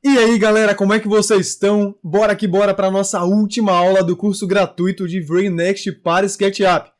E aí galera, como é que vocês estão? Bora que bora para a nossa última aula do curso gratuito de VRayNext para SketchUp.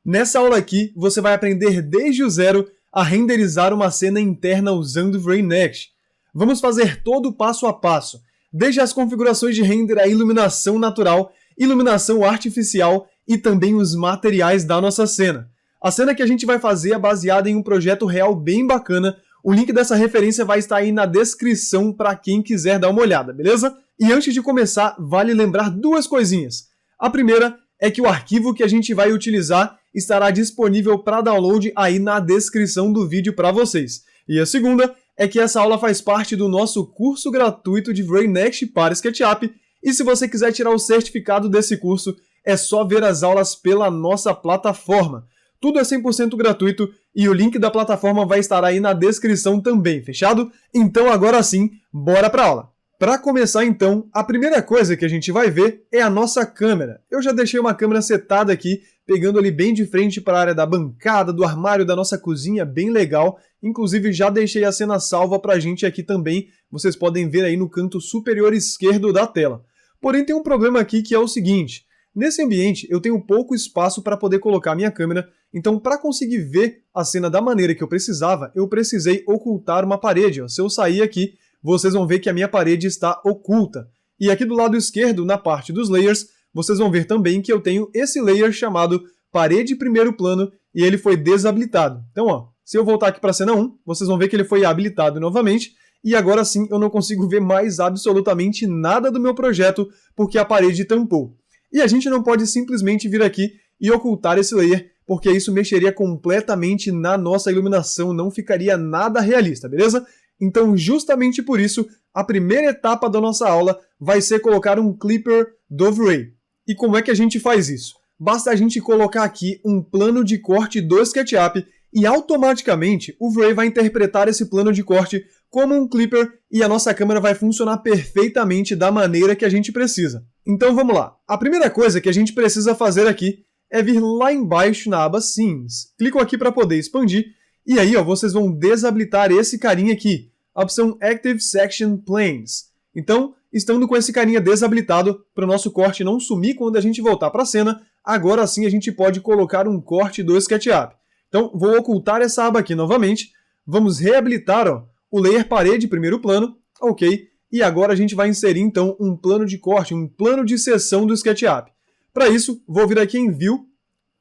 Nessa aula aqui, você vai aprender desde o zero a renderizar uma cena interna usando VRayNext. Vamos fazer todo o passo a passo, desde as configurações de render, a iluminação natural, iluminação artificial e também os materiais da nossa cena. A cena que a gente vai fazer é baseada em um projeto real bem bacana. O link dessa referência vai estar aí na descrição para quem quiser dar uma olhada, beleza? E antes de começar, vale lembrar duas coisinhas. A primeira é que o arquivo que a gente vai utilizar estará disponível para download aí na descrição do vídeo para vocês. E a segunda é que essa aula faz parte do nosso curso gratuito de VRayNext para SketchUp. E se você quiser tirar o certificado desse curso, é só ver as aulas pela nossa plataforma. Tudo é 100% gratuito e o link da plataforma vai estar aí na descrição também, fechado? Então agora sim, bora pra aula! Para começar então, a primeira coisa que a gente vai ver é a nossa câmera. Eu já deixei uma câmera setada aqui, pegando ali bem de frente para a área da bancada, do armário da nossa cozinha, bem legal. Inclusive já deixei a cena salva pra gente aqui também, vocês podem ver aí no canto superior esquerdo da tela. Porém tem um problema aqui que é o seguinte: nesse ambiente eu tenho pouco espaço para poder colocar minha câmera, então para conseguir ver a cena da maneira que eu precisava, eu precisei ocultar uma parede. Se eu sair aqui, vocês vão ver que a minha parede está oculta. E aqui do lado esquerdo, na parte dos layers, vocês vão ver também que eu tenho esse layer chamado parede primeiro plano e ele foi desabilitado. Então, ó, se eu voltar aqui para a cena 1, vocês vão ver que ele foi habilitado novamente e agora sim eu não consigo ver mais absolutamente nada do meu projeto porque a parede tampou. E a gente não pode simplesmente vir aqui e ocultar esse layer, porque isso mexeria completamente na nossa iluminação, não ficaria nada realista, beleza? Então, justamente por isso, a primeira etapa da nossa aula vai ser colocar um clipper do V-Ray. E como é que a gente faz isso? Basta a gente colocar aqui um plano de corte do SketchUp e automaticamente o V-Ray vai interpretar esse plano de corte como um clipper e a nossa câmera vai funcionar perfeitamente da maneira que a gente precisa. Então vamos lá. A primeira coisa que a gente precisa fazer aqui é vir lá embaixo na aba Scenes. Clico aqui para poder expandir e aí ó, vocês vão desabilitar esse carinha aqui, a opção Active Section Planes. Então, estando com esse carinha desabilitado, para o nosso corte não sumir quando a gente voltar para a cena, agora sim a gente pode colocar um corte do SketchUp. Então, vou ocultar essa aba aqui novamente, vamos reabilitar ó, o layer parede primeiro plano, ok, e agora a gente vai inserir então um plano de corte, um plano de seção do SketchUp. Para isso, vou vir aqui em View,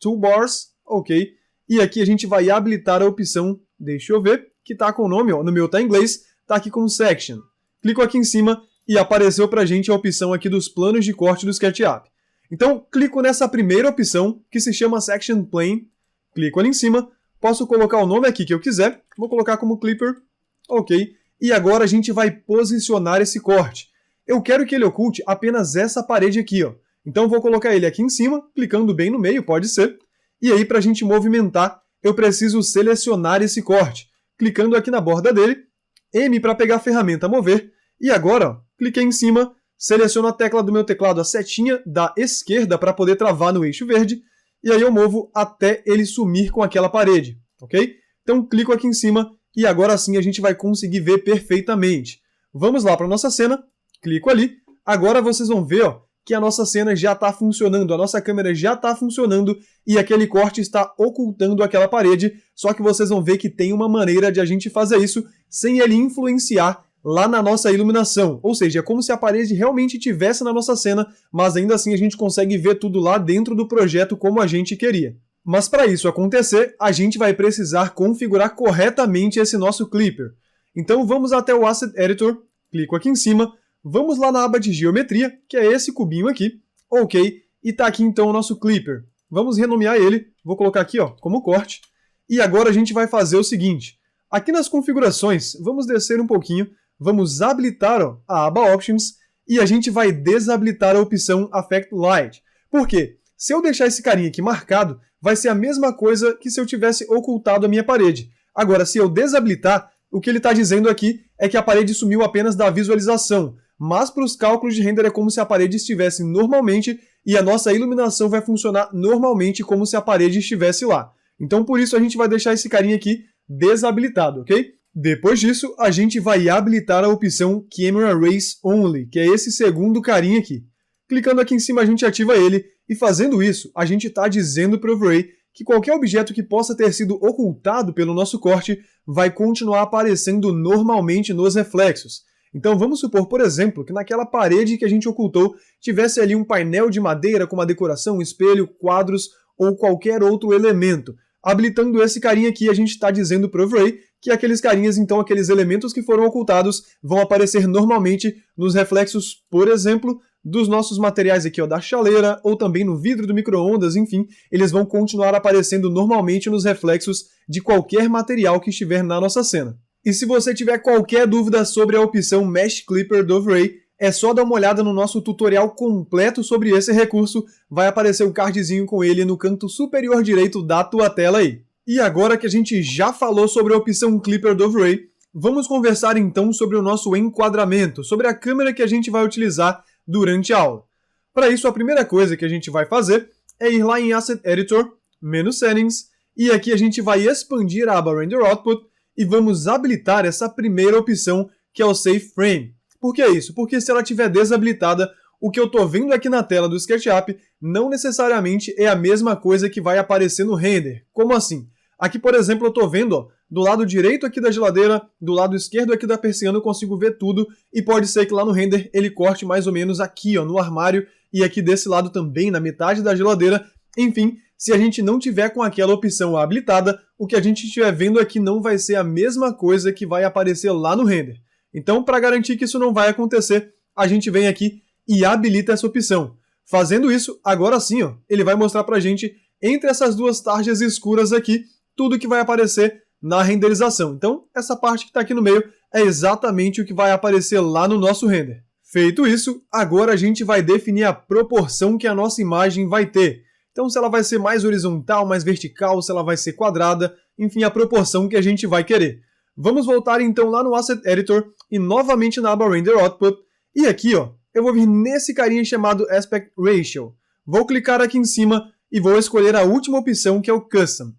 Toolbars, ok, e aqui a gente vai habilitar a opção, deixa eu ver, que está com o nome, ó, no meu está em inglês, está aqui com Section. Clico aqui em cima e apareceu para a gente a opção aqui dos planos de corte do SketchUp. Então, clico nessa primeira opção, que se chama Section Plane, clico ali em cima, posso colocar o nome aqui que eu quiser, vou colocar como Clipper, ok, e agora a gente vai posicionar esse corte. Eu quero que ele oculte apenas essa parede aqui, ó. Então vou colocar ele aqui em cima, clicando bem no meio, pode ser. E aí para a gente movimentar, eu preciso selecionar esse corte. Clicando aqui na borda dele, M para pegar a ferramenta mover. E agora, ó, cliquei em cima, seleciono a tecla do meu teclado, a setinha da esquerda para poder travar no eixo verde. E aí eu movo até ele sumir com aquela parede, ok? Então clico aqui em cima e agora sim a gente vai conseguir ver perfeitamente. Vamos lá para a nossa cena, clico ali. Agora vocês vão ver ó, que a nossa cena já está funcionando, a nossa câmera já está funcionando e aquele corte está ocultando aquela parede, só que vocês vão ver que tem uma maneira de a gente fazer isso sem ele influenciar lá na nossa iluminação, ou seja, é como se a parede realmente estivesse na nossa cena, mas ainda assim a gente consegue ver tudo lá dentro do projeto como a gente queria. Mas para isso acontecer, a gente vai precisar configurar corretamente esse nosso Clipper. Então vamos até o Asset Editor, clico aqui em cima, vamos lá na aba de geometria, que é esse cubinho aqui, ok, e está aqui então o nosso Clipper. Vamos renomear ele, vou colocar aqui ó, como corte, e agora a gente vai fazer o seguinte, aqui nas configurações, vamos descer um pouquinho, vamos habilitar ó, a aba Options, e a gente vai desabilitar a opção Affect Light. Por quê? Se eu deixar esse carinha aqui marcado, vai ser a mesma coisa que se eu tivesse ocultado a minha parede. Agora, se eu desabilitar, o que ele está dizendo aqui é que a parede sumiu apenas da visualização, mas para os cálculos de render é como se a parede estivesse normalmente e a nossa iluminação vai funcionar normalmente como se a parede estivesse lá. Então por isso a gente vai deixar esse carinha aqui desabilitado, ok? Depois disso, a gente vai habilitar a opção Camera Race Only, que é esse segundo carinha aqui. Clicando aqui em cima, a gente ativa ele, e fazendo isso, a gente está dizendo para o Overlay que qualquer objeto que possa ter sido ocultado pelo nosso corte vai continuar aparecendo normalmente nos reflexos. Então vamos supor, por exemplo, que naquela parede que a gente ocultou tivesse ali um painel de madeira com uma decoração, um espelho, quadros ou qualquer outro elemento. Habilitando esse carinha aqui, a gente está dizendo para o Overlay que aqueles carinhas, então aqueles elementos que foram ocultados, vão aparecer normalmente nos reflexos, por exemplo, dos nossos materiais aqui, ó, da chaleira, ou também no vidro do micro-ondas, enfim, eles vão continuar aparecendo normalmente nos reflexos de qualquer material que estiver na nossa cena. E se você tiver qualquer dúvida sobre a opção Mesh Clipper do Overlay, é só dar uma olhada no nosso tutorial completo sobre esse recurso, vai aparecer um cardzinho com ele no canto superior direito da tua tela aí. E agora que a gente já falou sobre a opção Clipper do Overlay, vamos conversar então sobre o nosso enquadramento, sobre a câmera que a gente vai utilizar durante a aula. Para isso, a primeira coisa que a gente vai fazer é ir lá em Asset Editor, menu Settings, e aqui a gente vai expandir a aba Render Output e vamos habilitar essa primeira opção, que é o Save Frame. Por que isso? Porque se ela estiver desabilitada, o que eu estou vendo aqui na tela do SketchUp não necessariamente é a mesma coisa que vai aparecer no render. Como assim? Aqui, por exemplo, eu estou vendo, ó, do lado direito aqui da geladeira, do lado esquerdo aqui da persiana eu consigo ver tudo, e pode ser que lá no render ele corte mais ou menos aqui, ó, no armário, e aqui desse lado também, na metade da geladeira. Enfim, se a gente não tiver com aquela opção habilitada, o que a gente estiver vendo aqui não vai ser a mesma coisa que vai aparecer lá no render. Então, para garantir que isso não vai acontecer, a gente vem aqui e habilita essa opção. Fazendo isso, agora sim, ó, ele vai mostrar pra gente, entre essas duas tarjas escuras aqui, tudo que vai aparecer na renderização. Então, essa parte que está aqui no meio é exatamente o que vai aparecer lá no nosso render. Feito isso, agora a gente vai definir a proporção que a nossa imagem vai ter. Então, se ela vai ser mais horizontal, mais vertical, se ela vai ser quadrada, enfim, a proporção que a gente vai querer. Vamos voltar então lá no Asset Editor e novamente na aba Render Output. E aqui, ó, eu vou vir nesse carinha chamado Aspect Ratio. Vou clicar aqui em cima e vou escolher a última opção, que é o Custom.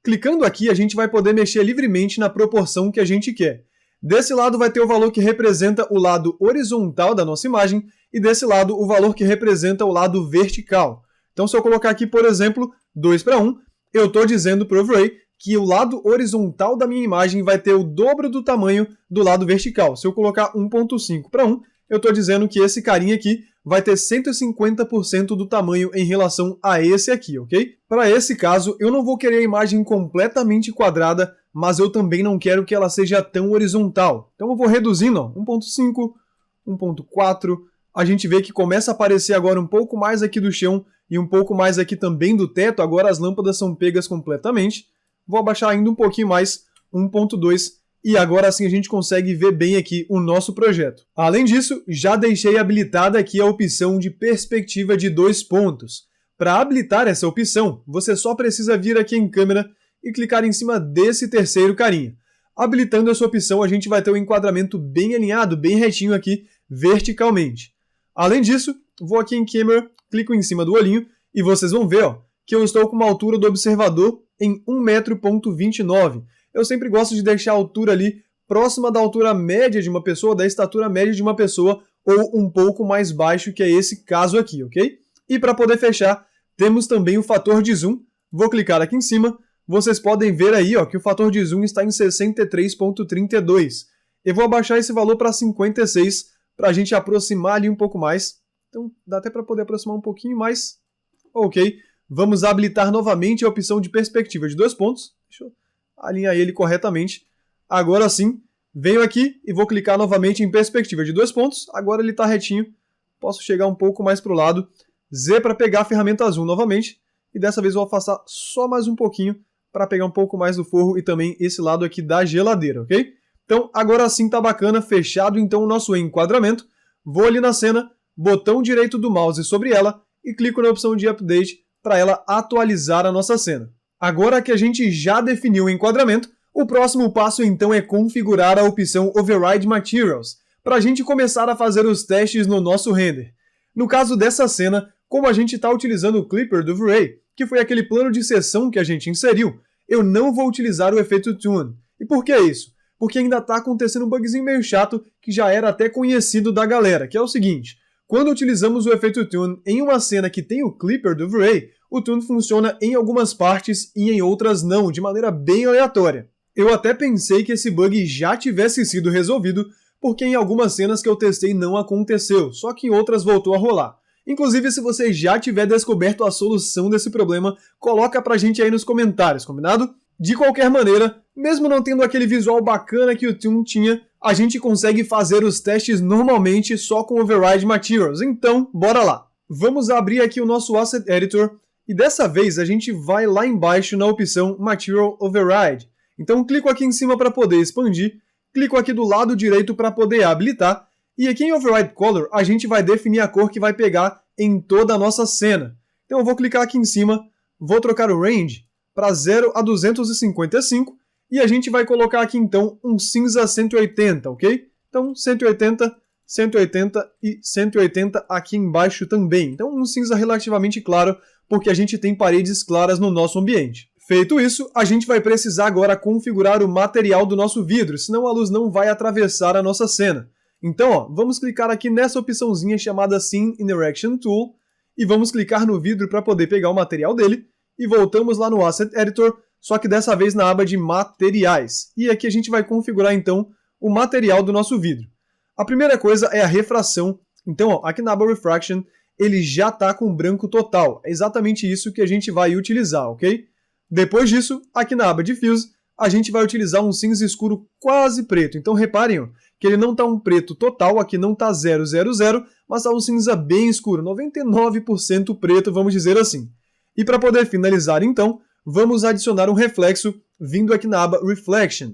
Clicando aqui, a gente vai poder mexer livremente na proporção que a gente quer. Desse lado vai ter o valor que representa o lado horizontal da nossa imagem e desse lado o valor que representa o lado vertical. Então, se eu colocar aqui, por exemplo, 2:1, eu estou dizendo para o Overlay que o lado horizontal da minha imagem vai ter o dobro do tamanho do lado vertical. Se eu colocar 1.5:1, eu estou dizendo que esse carinha aqui vai ter 150% do tamanho em relação a esse aqui, ok? Para esse caso, eu não vou querer a imagem completamente quadrada, mas eu também não quero que ela seja tão horizontal. Então eu vou reduzindo, ó, 1.5, 1.4, a gente vê que começa a aparecer agora um pouco mais aqui do chão e um pouco mais aqui também do teto, agora as lâmpadas são pegas completamente. Vou abaixar ainda um pouquinho mais, 1.2, e agora sim a gente consegue ver bem aqui o nosso projeto. Além disso, já deixei habilitada aqui a opção de perspectiva de 2 pontos. Para habilitar essa opção, você só precisa vir aqui em câmera e clicar em cima desse terceiro carinha. Habilitando essa opção, a gente vai ter um enquadramento bem alinhado, bem retinho aqui, verticalmente. Além disso, vou aqui em Camera, clico em cima do olhinho e vocês vão ver, ó, que eu estou com uma altura do observador em 1,29 m. Eu sempre gosto de deixar a altura ali próxima da altura média de uma pessoa, da estatura média de uma pessoa, ou um pouco mais baixo, que é esse caso aqui, ok? E para poder fechar, temos também o fator de zoom. Vou clicar aqui em cima, vocês podem ver aí, ó, que o fator de zoom está em 63,32. Eu vou abaixar esse valor para 56, para a gente aproximar ali um pouco mais. Então dá até para poder aproximar um pouquinho mais. Ok, vamos habilitar novamente a opção de perspectiva de 2 pontos. Deixa eu alinhar ele corretamente. Agora sim, venho aqui e vou clicar novamente em perspectiva de 2 pontos. Agora ele está retinho. Posso chegar um pouco mais para o lado. Z para pegar a ferramenta zoom novamente. E dessa vez eu vou afastar só mais um pouquinho para pegar um pouco mais do forro e também esse lado aqui da geladeira, ok? Então agora sim tá bacana, fechado então o nosso enquadramento. Vou ali na cena, botão direito do mouse sobre ela e clico na opção de Update para ela atualizar a nossa cena. Agora que a gente já definiu o enquadramento, o próximo passo então é configurar a opção Override Materials, para a gente começar a fazer os testes no nosso render. No caso dessa cena, como a gente está utilizando o Clipper do Overlay, que foi aquele plano de seção que a gente inseriu, eu não vou utilizar o efeito Tune. E por que isso? porque ainda está acontecendo um bugzinho meio chato que já era até conhecido da galera, que é o seguinte: quando utilizamos o efeito Tune em uma cena que tem o Clipper do V-Ray, o Tune funciona em algumas partes e em outras não, de maneira bem aleatória. Eu até pensei que esse bug já tivesse sido resolvido, porque em algumas cenas que eu testei não aconteceu, só que em outras voltou a rolar. Inclusive, se você já tiver descoberto a solução desse problema, coloca pra gente aí nos comentários, combinado? De qualquer maneira, mesmo não tendo aquele visual bacana que o Tune tinha, a gente consegue fazer os testes normalmente só com Override Materials, então bora lá! Vamos abrir aqui o nosso Asset Editor, e dessa vez a gente vai lá embaixo na opção Material Override. Então clico aqui em cima para poder expandir, clico aqui do lado direito para poder habilitar, e aqui em Override Color a gente vai definir a cor que vai pegar em toda a nossa cena. Então eu vou clicar aqui em cima, vou trocar o Range para 0 a 255, e a gente vai colocar aqui então um cinza 180, ok? Então 180, 180 e 180 aqui embaixo também. Então um cinza relativamente claro, porque a gente tem paredes claras no nosso ambiente. Feito isso, a gente vai precisar agora configurar o material do nosso vidro, senão a luz não vai atravessar a nossa cena. Então, ó, vamos clicar aqui nessa opçãozinha chamada Scene Interaction Tool, e vamos clicar no vidro para poder pegar o material dele, e voltamos lá no Asset Editor, só que dessa vez na aba de Materiais. E aqui a gente vai configurar então o material do nosso vidro. A primeira coisa é a refração. Então, ó, aqui na aba Refraction, ele já está com branco total. É exatamente isso que a gente vai utilizar, ok? Depois disso, aqui na aba Diffuse, a gente vai utilizar um cinza escuro quase preto. Então reparem ó, que ele não está um preto total, aqui não está 000, mas está um cinza bem escuro, 99% preto, vamos dizer assim. E para poder finalizar então, vamos adicionar um reflexo vindo aqui na aba Reflection.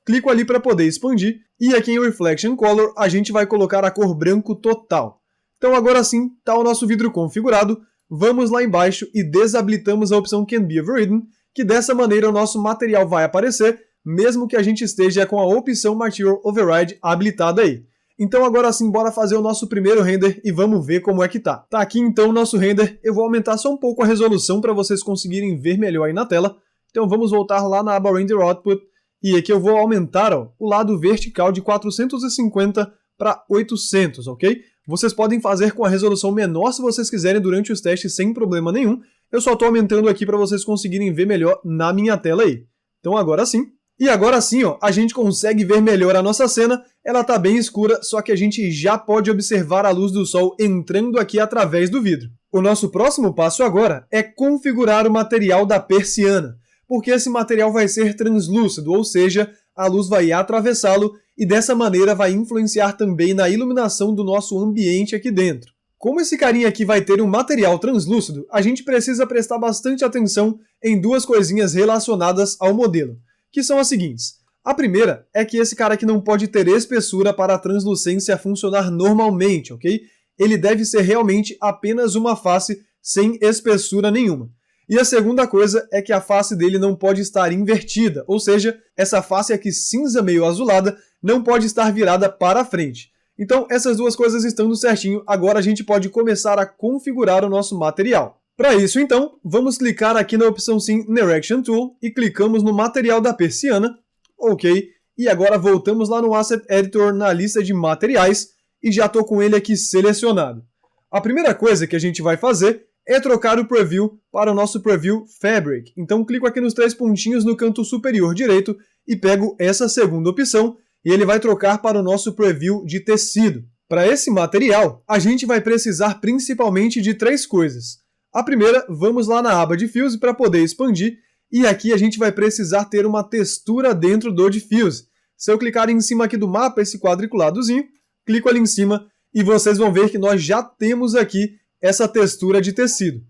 Clico ali para poder expandir, e aqui em Reflection Color a gente vai colocar a cor branco total. Então agora sim, está o nosso vidro configurado, vamos lá embaixo e desabilitamos a opção Can Be Overridden, que dessa maneira o nosso material vai aparecer, mesmo que a gente esteja com a opção Material Override habilitada aí. Então agora sim, bora fazer o nosso primeiro render e vamos ver como é que tá. Tá aqui então o nosso render, eu vou aumentar só um pouco a resolução para vocês conseguirem ver melhor aí na tela. Então vamos voltar lá na aba Render Output, e aqui eu vou aumentar ó, o lado vertical de 450 para 800, ok? Vocês podem fazer com a resolução menor se vocês quiserem durante os testes sem problema nenhum. Eu só estou aumentando aqui para vocês conseguirem ver melhor na minha tela aí. Então agora sim. E agora sim, ó, a gente consegue ver melhor a nossa cena. Ela está bem escura, só que a gente já pode observar a luz do sol entrando aqui através do vidro. O nosso próximo passo agora é configurar o material da persiana, porque esse material vai ser translúcido, ou seja, a luz vai atravessá-lo e dessa maneira vai influenciar também na iluminação do nosso ambiente aqui dentro. Como esse carinha aqui vai ter um material translúcido, a gente precisa prestar bastante atenção em duas coisinhas relacionadas ao modelo, que são as seguintes. A primeira é que esse cara aqui não pode ter espessura para a translucência funcionar normalmente, ok? Ele deve ser realmente apenas uma face sem espessura nenhuma. E a segunda coisa é que a face dele não pode estar invertida, ou seja, essa face aqui cinza meio azulada não pode estar virada para frente. Então, essas duas coisas estando certinho, agora a gente pode começar a configurar o nosso material. Para isso, então, vamos clicar aqui na opção Scene Interaction Tool e clicamos no material da persiana, ok, e agora voltamos lá no Asset Editor na lista de materiais e já estou com ele aqui selecionado. A primeira coisa que a gente vai fazer é trocar o Preview para o nosso Preview Fabric. Então, clico aqui nos três pontinhos no canto superior direito e pego essa segunda opção, e ele vai trocar para o nosso preview de tecido. Para esse material, a gente vai precisar principalmente de três coisas. A primeira, vamos lá na aba Diffuse para poder expandir, e aqui a gente vai precisar ter uma textura dentro do Diffuse. Se eu clicar em cima aqui do mapa, esse quadriculadozinho, clico ali em cima, e vocês vão ver que nós já temos aqui essa textura de tecido.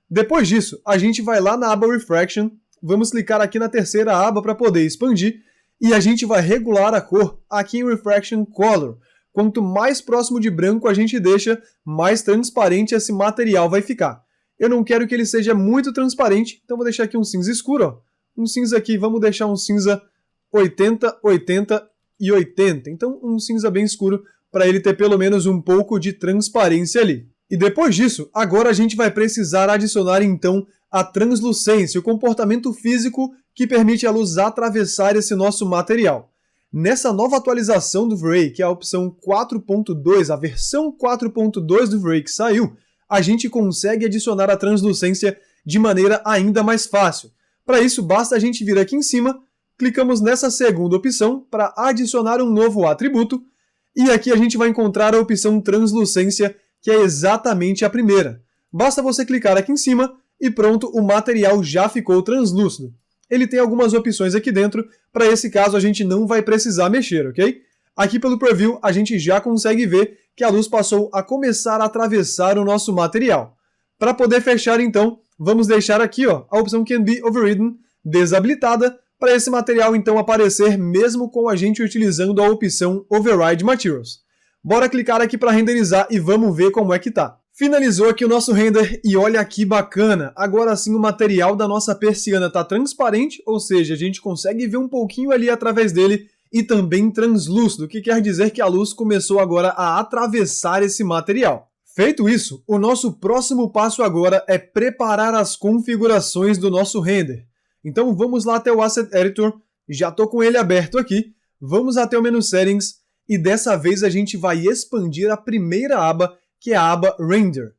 Depois disso, a gente vai lá na aba Refraction, vamos clicar aqui na terceira aba para poder expandir, e a gente vai regular a cor aqui em Refraction Color. Quanto mais próximo de branco a gente deixa, mais transparente esse material vai ficar. Eu não quero que ele seja muito transparente, então vou deixar aqui um cinza escuro. Ó. Um cinza aqui, vamos deixar um cinza 80, 80 e 80. Então um cinza bem escuro para ele ter pelo menos um pouco de transparência ali. E depois disso, agora a gente vai precisar adicionar então a translucência, o comportamento físico que permite a luz atravessar esse nosso material. Nessa nova atualização do V-Ray, que é a opção 4.2, a versão 4.2 do V-Ray que saiu, a gente consegue adicionar a translucência de maneira ainda mais fácil. Para isso, basta a gente vir aqui em cima, clicamos nessa segunda opção para adicionar um novo atributo, e aqui a gente vai encontrar a opção translucência, que é exatamente a primeira. Basta você clicar aqui em cima e pronto, o material já ficou translúcido. Ele tem algumas opções aqui dentro, para esse caso a gente não vai precisar mexer, ok? Aqui pelo preview a gente já consegue ver que a luz passou a começar a atravessar o nosso material. Para poder fechar então, vamos deixar aqui a opção Can Be Overridden desabilitada, para esse material então aparecer mesmo com a gente utilizando a opção Override Materials. Bora clicar aqui para renderizar e vamos ver como é que tá. Finalizou aqui o nosso render e olha que bacana, agora sim o material da nossa persiana está transparente, ou seja, a gente consegue ver um pouquinho ali através dele e também translúcido, o que quer dizer que a luz começou agora a atravessar esse material. Feito isso, o nosso próximo passo agora é preparar as configurações do nosso render. Então vamos lá até o Asset Editor, já estou com ele aberto aqui, vamos até o menu Settings e dessa vez a gente vai expandir a primeira aba, que é a aba Render.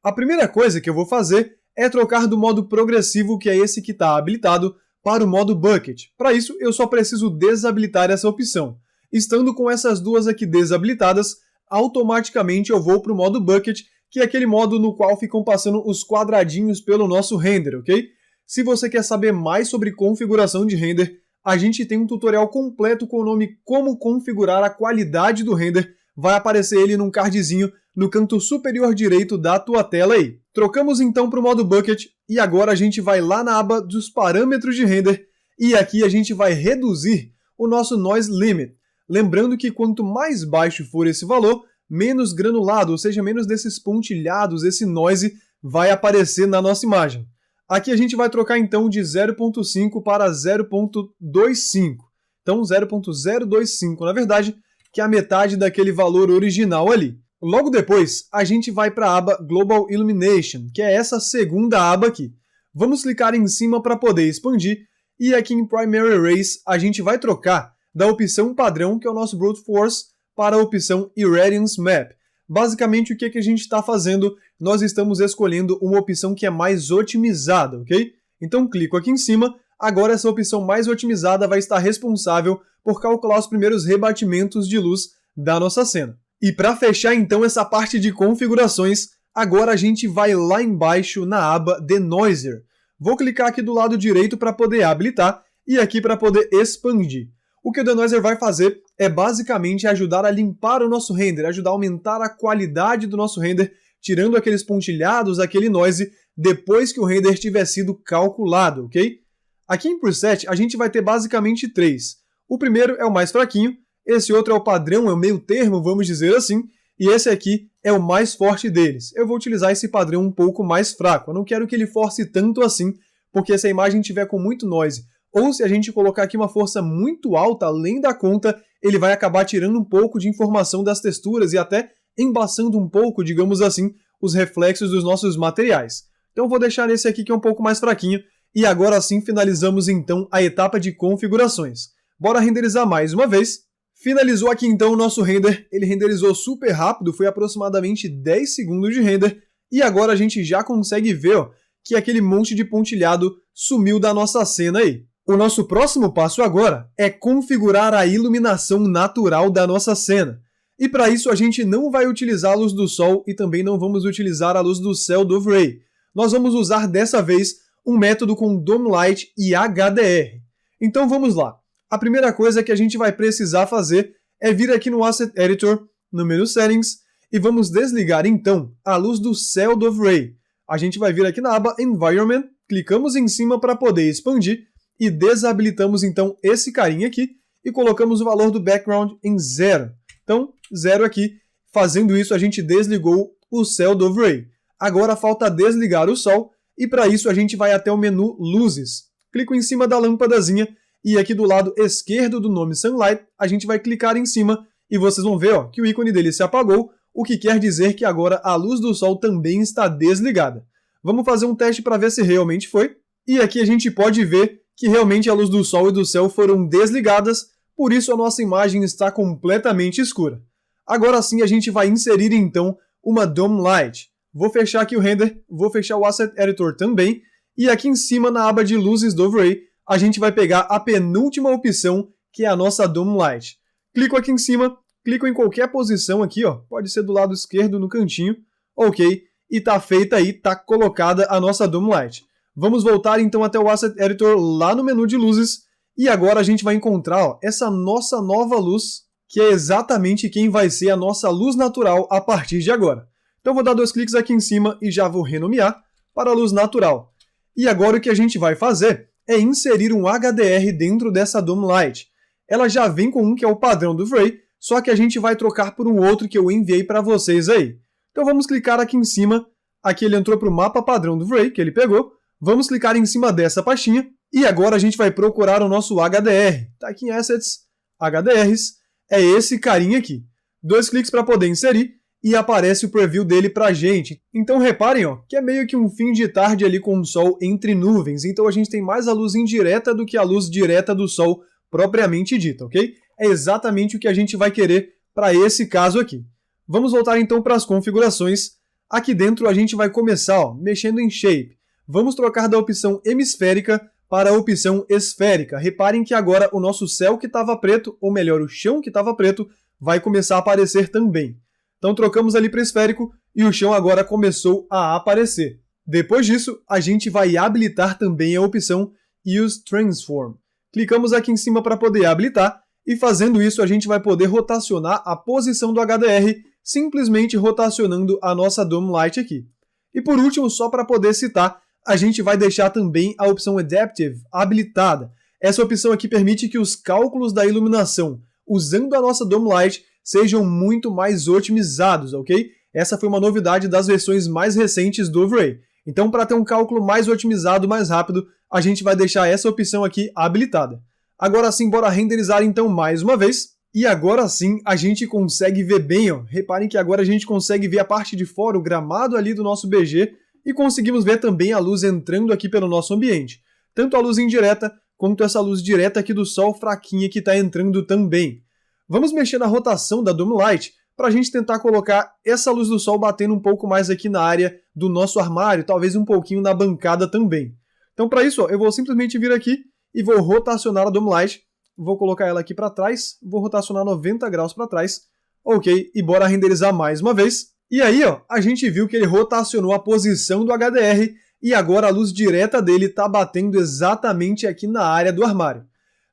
A primeira coisa que eu vou fazer é trocar do modo progressivo, que é esse que está habilitado, para o modo Bucket. Para isso, eu só preciso desabilitar essa opção. Estando com essas duas aqui desabilitadas, automaticamente eu vou para o modo Bucket, que é aquele modo no qual ficam passando os quadradinhos pelo nosso render, ok? Se você quer saber mais sobre configuração de render, a gente tem um tutorial completo com o nome Como Configurar a Qualidade do Render. Vai aparecer ele num cardzinho no canto superior direito da tua tela aí. Trocamos então para o modo Bucket e agora a gente vai lá na aba dos parâmetros de render e aqui a gente vai reduzir o nosso Noise Limit. Lembrando que quanto mais baixo for esse valor, menos granulado, ou seja, menos desses pontilhados, esse noise vai aparecer na nossa imagem. Aqui a gente vai trocar então de 0.5 para 0.25. Então 0.025 na verdade, que é a metade daquele valor original ali. Logo depois, a gente vai para a aba Global Illumination, que é essa segunda aba aqui. Vamos clicar em cima para poder expandir, e aqui em Primary Rays a gente vai trocar da opção padrão, que é o nosso Brute Force, para a opção Irradiance Map. Basicamente, o que a gente está fazendo? Nós estamos escolhendo uma opção que é mais otimizada, ok? Então, clico aqui em cima, agora essa opção mais otimizada vai estar responsável por calcular os primeiros rebatimentos de luz da nossa cena. E para fechar então essa parte de configurações, agora a gente vai lá embaixo na aba Denoiser. Vou clicar aqui do lado direito para poder habilitar e aqui para poder expandir. O que o Denoiser vai fazer é basicamente ajudar a limpar o nosso render, ajudar a aumentar a qualidade do nosso render, tirando aqueles pontilhados, aquele noise, depois que o render tiver sido calculado, ok? Aqui em Preset a gente vai ter basicamente três. O primeiro é o mais fraquinho, esse outro é o padrão, é o meio termo, vamos dizer assim, e esse aqui é o mais forte deles. Eu vou utilizar esse padrão um pouco mais fraco, eu não quero que ele force tanto assim, porque se a imagem tiver com muito noise, ou se a gente colocar aqui uma força muito alta, além da conta, ele vai acabar tirando um pouco de informação das texturas e até embaçando um pouco, digamos assim, os reflexos dos nossos materiais. Então eu vou deixar esse aqui que é um pouco mais fraquinho, e agora sim finalizamos então a etapa de configurações. Bora renderizar mais uma vez. Finalizou aqui então o nosso render, ele renderizou super rápido, foi aproximadamente 10 segundos de render, e agora a gente já consegue ver que aquele monte de pontilhado sumiu da nossa cena aí. O nosso próximo passo agora é configurar a iluminação natural da nossa cena. E para isso a gente não vai utilizar a luz do sol e também não vamos utilizar a luz do céu do V-Ray. Nós vamos usar dessa vez um método com Dome Light e HDR. Então vamos lá. A primeira coisa que a gente vai precisar fazer é vir aqui no Asset Editor, no menu Settings, e vamos desligar então a luz do céu do V-Ray. A gente vai vir aqui na aba Environment, clicamos em cima para poder expandir e desabilitamos então esse carinha aqui e colocamos o valor do background em 0. Então, 0 aqui. Fazendo isso, a gente desligou o céu do V-Ray. Agora falta desligar o sol e para isso a gente vai até o menu Luzes. Clico em cima da lâmpadazinha e aqui do lado esquerdo do nome Sunlight, a gente vai clicar em cima e vocês vão ver que o ícone dele se apagou, o que quer dizer que agora a luz do sol também está desligada. Vamos fazer um teste para ver se realmente foi. E aqui a gente pode ver que realmente a luz do sol e do céu foram desligadas, por isso a nossa imagem está completamente escura. Agora sim a gente vai inserir então uma Dome Light. Vou fechar aqui o render, vou fechar o Asset Editor também, e aqui em cima na aba de luzes do Overlay, a gente vai pegar a penúltima opção, que é a nossa Dome Light. Clico aqui em cima, clico em qualquer posição aqui, ó, pode ser do lado esquerdo no cantinho, ok, e tá feita aí, tá colocada a nossa Dome Light. Vamos voltar então até o Asset Editor lá no menu de luzes, e agora a gente vai encontrar ó, essa nossa nova luz, que é exatamente quem vai ser a nossa luz natural a partir de agora. Então vou dar 2 cliques aqui em cima e já vou renomear para a luz natural. E agora o que a gente vai fazer é inserir um HDR dentro dessa Dome Light. Ela já vem com um que é o padrão do Vray, só que a gente vai trocar por um outro que eu enviei para vocês aí. Então vamos clicar aqui em cima, aqui ele entrou para o mapa padrão do Vray, que ele pegou, vamos clicar em cima dessa pastinha, e agora a gente vai procurar o nosso HDR. Está aqui em Assets, HDRs, é esse carinha aqui. 2 cliques para poder inserir, e aparece o preview dele pra gente. Então reparem ó, que é meio que um fim de tarde ali com o sol entre nuvens, então a gente tem mais a luz indireta do que a luz direta do sol propriamente dita, ok? É exatamente o que a gente vai querer para esse caso aqui. Vamos voltar então para as configurações. Aqui dentro a gente vai começar ó, mexendo em Shape. Vamos trocar da opção hemisférica para a opção esférica. Reparem que agora o nosso céu que estava preto, ou melhor, o chão que estava preto, vai começar a aparecer também. Então trocamos ali para esférico e o chão agora começou a aparecer. Depois disso, a gente vai habilitar também a opção Use Transform. Clicamos aqui em cima para poder habilitar e fazendo isso a gente vai poder rotacionar a posição do HDR simplesmente rotacionando a nossa Dome Light aqui. E por último, só para poder citar, a gente vai deixar também a opção Adaptive habilitada. Essa opção aqui permite que os cálculos da iluminação usando a nossa Dome Light sejam muito mais otimizados, ok? Essa foi uma novidade das versões mais recentes do Overlay. Então, para ter um cálculo mais otimizado, mais rápido, a gente vai deixar essa opção aqui habilitada. Agora sim, bora renderizar então mais uma vez. E agora sim, a gente consegue ver bem, ó. Reparem que agora a gente consegue ver a parte de fora, o gramado ali do nosso BG, e conseguimos ver também a luz entrando aqui pelo nosso ambiente. Tanto a luz indireta, quanto essa luz direta aqui do sol fraquinha que está entrando também. Vamos mexer na rotação da Dome Light para a gente tentar colocar essa luz do sol batendo um pouco mais aqui na área do nosso armário, talvez um pouquinho na bancada também. Então para isso, ó, eu vou simplesmente vir aqui e vou rotacionar a Dome Light, vou colocar ela aqui para trás, vou rotacionar 90 graus para trás, ok, e bora renderizar mais uma vez. E aí, ó, a gente viu que ele rotacionou a posição do HDR e agora a luz direta dele está batendo exatamente aqui na área do armário.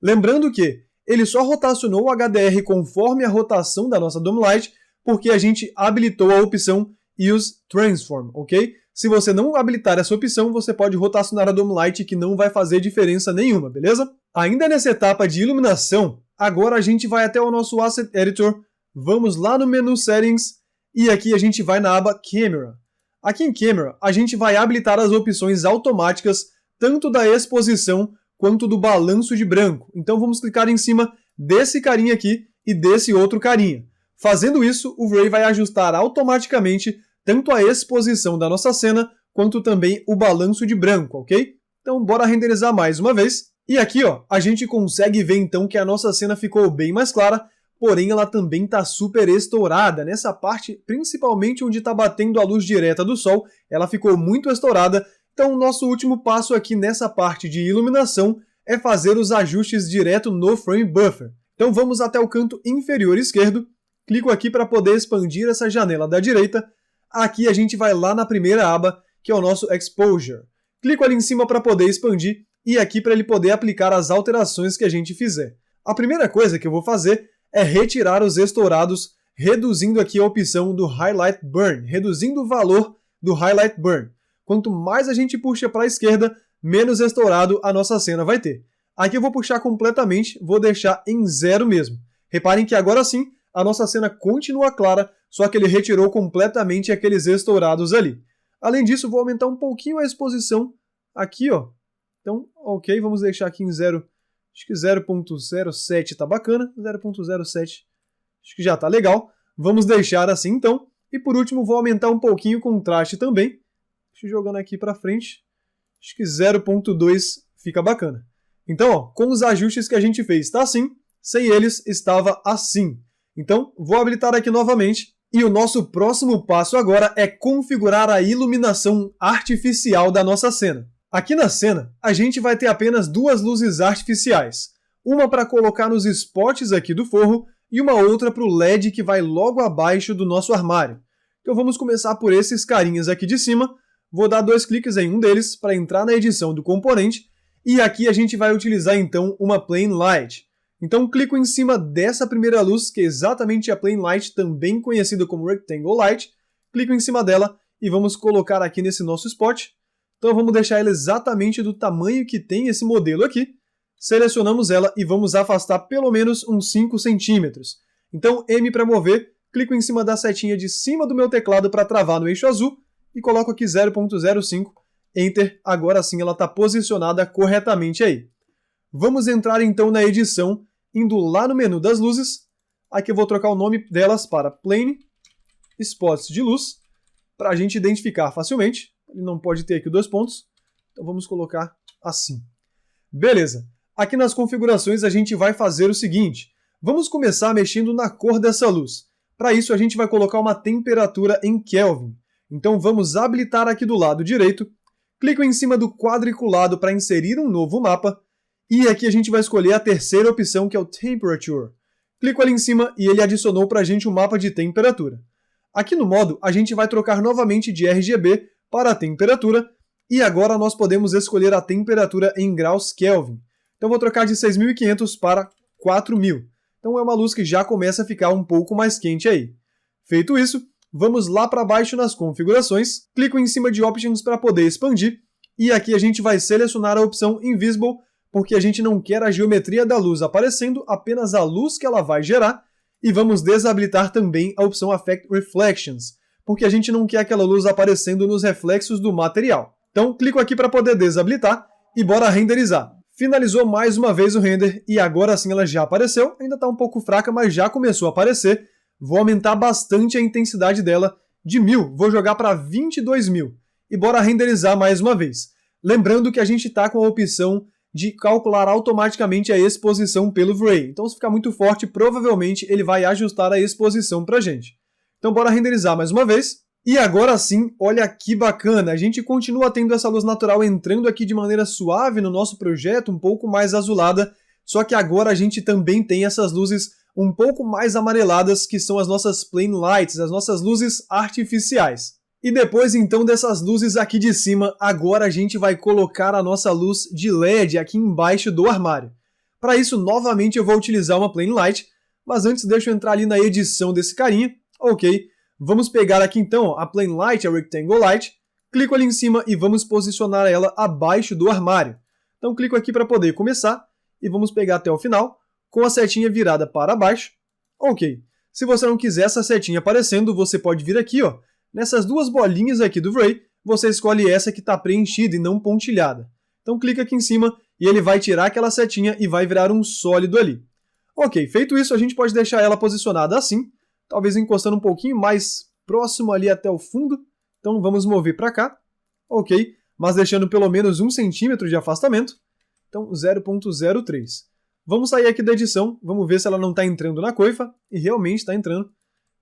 Lembrando que ele só rotacionou o HDR conforme a rotação da nossa Dome Light, porque a gente habilitou a opção Use Transform, ok? Se você não habilitar essa opção, você pode rotacionar a Dome Light que não vai fazer diferença nenhuma, beleza? Ainda nessa etapa de iluminação, agora a gente vai até o nosso Asset Editor, vamos lá no menu Settings, e aqui a gente vai na aba Camera. Aqui em Camera, a gente vai habilitar as opções automáticas, tanto da exposição quanto do balanço de branco. Então vamos clicar em cima desse carinha aqui e desse outro carinha. Fazendo isso, o Vray vai ajustar automaticamente tanto a exposição da nossa cena, quanto também o balanço de branco, ok? Então bora renderizar mais uma vez. E aqui ó, a gente consegue ver então que a nossa cena ficou bem mais clara, porém ela também está super estourada. Nessa parte, principalmente onde está batendo a luz direta do sol, ela ficou muito estourada. Então o nosso último passo aqui nessa parte de iluminação é fazer os ajustes direto no Frame Buffer. Então vamos até o canto inferior esquerdo, clico aqui para poder expandir essa janela da direita. Aqui a gente vai lá na primeira aba, que é o nosso Exposure. Clico ali em cima para poder expandir e aqui para ele poder aplicar as alterações que a gente fizer. A primeira coisa que eu vou fazer é retirar os estourados, reduzindo aqui a opção do Highlight Burn, reduzindo o valor do Highlight Burn. Quanto mais a gente puxa para a esquerda, menos estourado a nossa cena vai ter. Aqui eu vou puxar completamente, vou deixar em 0 mesmo. Reparem que agora sim, a nossa cena continua clara, só que ele retirou completamente aqueles estourados ali. Além disso, vou aumentar um pouquinho a exposição aqui, ó. Então, ok, vamos deixar aqui em 0, acho que 0.07 tá bacana, 0.07 acho que já tá legal. Vamos deixar assim então. E por último, vou aumentar um pouquinho o contraste também. Jogando aqui para frente, acho que 0.2 fica bacana. Então, ó, com os ajustes que a gente fez, tá assim. Sem eles, estava assim. Então, vou habilitar aqui novamente. E o nosso próximo passo agora é configurar a iluminação artificial da nossa cena. Aqui na cena, a gente vai ter apenas duas luzes artificiais. Uma para colocar nos spots aqui do forro e uma outra para o LED que vai logo abaixo do nosso armário. Então vamos começar por esses carinhas aqui de cima. Vou dar 2 cliques em um deles para entrar na edição do componente. E aqui a gente vai utilizar então uma Plane Light. Então clico em cima dessa primeira luz, que é exatamente a Plane Light, também conhecida como Rectangle Light. Clico em cima dela e vamos colocar aqui nesse nosso spot. Então vamos deixar ela exatamente do tamanho que tem esse modelo aqui. Selecionamos ela e vamos afastar pelo menos uns 5 centímetros. Então M para mover, clico em cima da setinha de cima do meu teclado para travar no eixo azul e coloco aqui 0.05, Enter, agora sim ela está posicionada corretamente aí. Vamos entrar então na edição, indo lá no menu das luzes. Aqui eu vou trocar o nome delas para Plane Spots de luz, para a gente identificar facilmente. Ele não pode ter aqui 2 pontos, então vamos colocar assim. Beleza. Aqui nas configurações a gente vai fazer o seguinte. Vamos começar mexendo na cor dessa luz. Para isso a gente vai colocar uma temperatura em Kelvin. Então vamos habilitar aqui do lado direito. Clico em cima do quadriculado para inserir um novo mapa. E aqui a gente vai escolher a terceira opção, que é o Temperature. Clico ali em cima e ele adicionou para a gente um mapa de temperatura. Aqui no modo a gente vai trocar novamente de RGB para a temperatura. E agora nós podemos escolher a temperatura em graus Kelvin. Então vou trocar de 6.500 para 4.000. Então é uma luz que já começa a ficar um pouco mais quente aí. Feito isso, vamos lá para baixo nas configurações, clico em cima de Options para poder expandir, e aqui a gente vai selecionar a opção Invisible, porque a gente não quer a geometria da luz aparecendo, apenas a luz que ela vai gerar, e vamos desabilitar também a opção Affect Reflections, porque a gente não quer aquela luz aparecendo nos reflexos do material. Então clico aqui para poder desabilitar, e bora renderizar. Finalizou mais uma vez o render e agora sim ela já apareceu, ainda está um pouco fraca, mas já começou a aparecer. Vou aumentar bastante a intensidade dela, de 1000, vou jogar para 22.000 e bora renderizar mais uma vez. Lembrando que a gente está com a opção de calcular automaticamente a exposição pelo V-Ray, então se ficar muito forte, provavelmente ele vai ajustar a exposição para a gente. Então bora renderizar mais uma vez. E agora sim, olha que bacana, a gente continua tendo essa luz natural entrando aqui de maneira suave no nosso projeto, um pouco mais azulada, só que agora a gente também tem essas luzes um pouco mais amareladas, que são as nossas Plane Lights, as nossas luzes artificiais. E depois então dessas luzes aqui de cima, agora a gente vai colocar a nossa luz de LED aqui embaixo do armário. Para isso, novamente eu vou utilizar uma Plane Light, mas antes deixa eu entrar ali na edição desse carinha, ok. Vamos pegar aqui então a Plane Light, a Rectangle Light, clico ali em cima e vamos posicionar ela abaixo do armário. Então clico aqui para poder começar e vamos pegar até o final com a setinha virada para baixo. Ok, se você não quiser essa setinha aparecendo, você pode vir aqui, ó, nessas duas bolinhas aqui do V-Ray, você escolhe essa que está preenchida e não pontilhada. Então clica aqui em cima e ele vai tirar aquela setinha e vai virar um sólido ali. Ok, feito isso a gente pode deixar ela posicionada assim, talvez encostando um pouquinho mais próximo ali até o fundo. Então vamos mover para cá. Ok, mas deixando pelo menos 1 centímetro de afastamento. Então 0.03. Vamos sair aqui da edição, vamos ver se ela não está entrando na coifa. E realmente está entrando.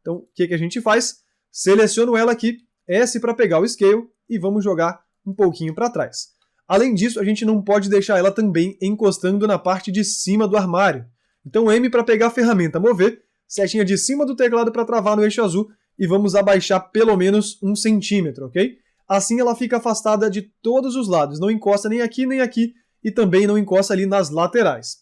Então o que a gente faz? Seleciono ela aqui, S para pegar o Scale e vamos jogar um pouquinho para trás. Além disso, a gente não pode deixar ela também encostando na parte de cima do armário. Então M para pegar a ferramenta Mover, setinha de cima do teclado para travar no eixo azul e vamos abaixar pelo menos 1 centímetro, ok? Assim ela fica afastada de todos os lados, não encosta nem aqui e também não encosta ali nas laterais.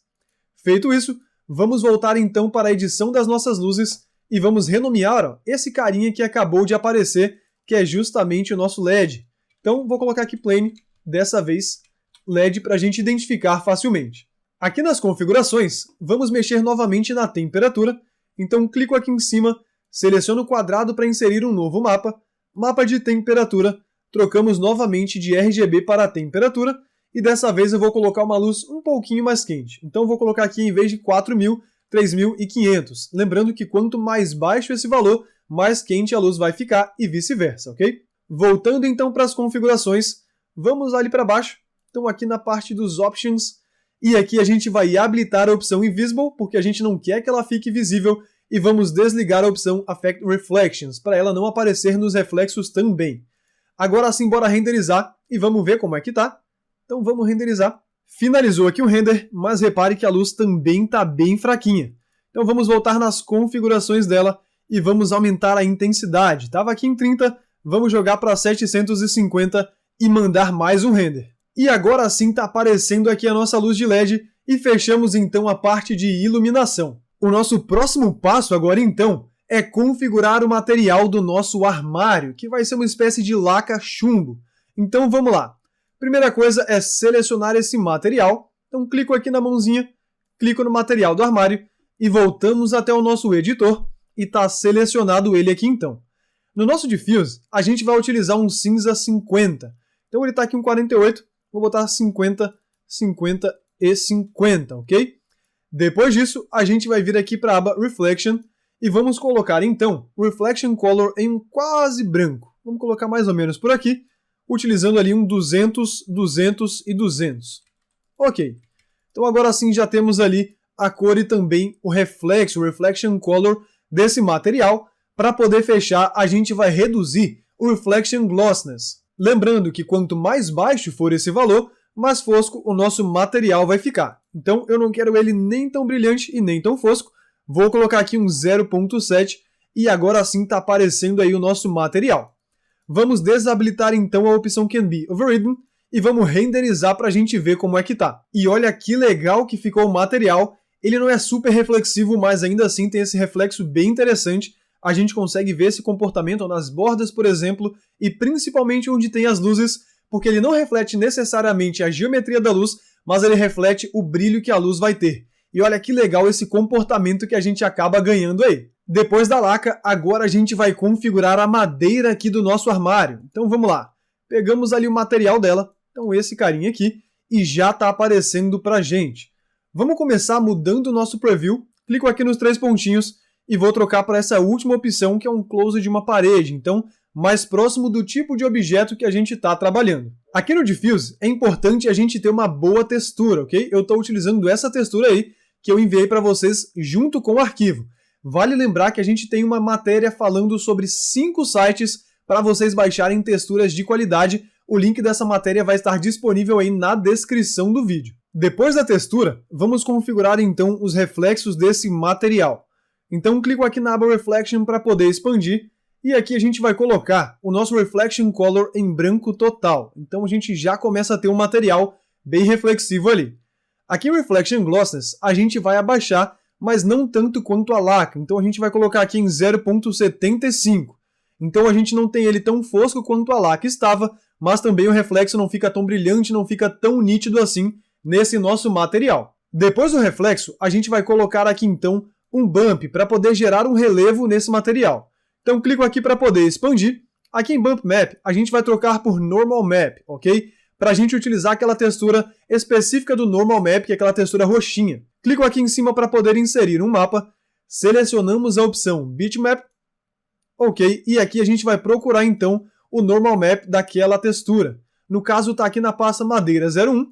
Feito isso, vamos voltar então para a edição das nossas luzes e vamos renomear ó, esse carinha que acabou de aparecer, que é justamente o nosso LED. Então vou colocar aqui Plane, dessa vez LED para a gente identificar facilmente. Aqui nas configurações, vamos mexer novamente na temperatura. Então clico aqui em cima, seleciono o quadrado para inserir um novo mapa, mapa de temperatura, trocamos novamente de RGB para temperatura, e dessa vez eu vou colocar uma luz um pouquinho mais quente. Então vou colocar aqui em vez de 4.000, 3.500. Lembrando que quanto mais baixo esse valor, mais quente a luz vai ficar e vice-versa, ok? Voltando então para as configurações, vamos ali para baixo. Então aqui na parte dos Options, E aqui a gente vai habilitar a opção Invisible, porque a gente não quer que ela fique visível, e vamos desligar a opção Affect Reflections, para ela não aparecer nos reflexos também. Agora sim, bora renderizar e vamos ver como é que tá. Então vamos renderizar. Finalizou aqui o render, mas repare que a luz também está bem fraquinha. Então vamos voltar nas configurações dela e vamos aumentar a intensidade. Estava aqui em 30, vamos jogar para 750 e mandar mais um render. E agora sim está aparecendo aqui a nossa luz de LED e fechamos então a parte de iluminação. O nosso próximo passo agora então é configurar o material do nosso armário, que vai ser uma espécie de laca chumbo. Então vamos lá. Primeira coisa é selecionar esse material. Então clico aqui na mãozinha, clico no material do armário e voltamos até o nosso editor e está selecionado ele aqui então. No nosso diffuse, a gente vai utilizar um cinza 50. Então ele está aqui um 48, vou botar 50, 50 e 50, ok? Depois disso, a gente vai vir aqui para a aba Reflection e vamos colocar então o Reflection Color em um quase branco. Vamos colocar mais ou menos por aqui, utilizando ali um 200, 200 e 200. Ok. Então agora sim já temos ali a cor e também o reflexo, o Reflection Color desse material. Para poder fechar, a gente vai reduzir o Reflection Glossiness. Lembrando que quanto mais baixo for esse valor, mais fosco o nosso material vai ficar. Então eu não quero ele nem tão brilhante e nem tão fosco. Vou colocar aqui um 0.7 e agora sim está aparecendo aí o nosso material. Vamos desabilitar então a opção Can Be Overridden e vamos renderizar para a gente ver como é que tá. E olha que legal que ficou o material. Ele não é super reflexivo, mas ainda assim tem esse reflexo bem interessante. A gente consegue ver esse comportamento nas bordas, por exemplo, e principalmente onde tem as luzes, porque ele não reflete necessariamente a geometria da luz, mas ele reflete o brilho que a luz vai ter. E olha que legal esse comportamento que a gente acaba ganhando aí. Depois da laca, agora a gente vai configurar a madeira aqui do nosso armário. Então vamos lá. Pegamos ali o material dela, então esse carinha aqui, e já está aparecendo pra gente. Vamos começar mudando o nosso preview. Clico aqui nos 3 pontinhos e vou trocar para essa última opção, que é um close de uma parede. Então, mais próximo do tipo de objeto que a gente está trabalhando. Aqui no Diffuse, é importante a gente ter uma boa textura, ok? Eu estou utilizando essa textura aí, que eu enviei para vocês junto com o arquivo. Vale lembrar que a gente tem uma matéria falando sobre 5 sites para vocês baixarem texturas de qualidade. O link dessa matéria vai estar disponível aí na descrição do vídeo. Depois da textura, vamos configurar então os reflexos desse material. Então clico aqui na aba Reflection para poder expandir. E aqui a gente vai colocar o nosso Reflection Color em branco total. Então a gente já começa a ter um material bem reflexivo ali. Aqui o Reflection Glossiness a gente vai abaixar, mas não tanto quanto a laca. Então a gente vai colocar aqui em 0.75. Então a gente não tem ele tão fosco quanto a laca estava, mas também o reflexo não fica tão brilhante, não fica tão nítido assim nesse nosso material. Depois do reflexo, a gente vai colocar aqui então um bump para poder gerar um relevo nesse material. Então clico aqui para poder expandir. Aqui em Bump Map, a gente vai trocar por Normal Map, ok? Para a gente utilizar aquela textura específica do Normal Map, que é aquela textura roxinha. Clico aqui em cima para poder inserir um mapa. Selecionamos a opção Bitmap. Ok, e aqui a gente vai procurar então o Normal Map daquela textura. No caso está aqui na pasta Madeira 01.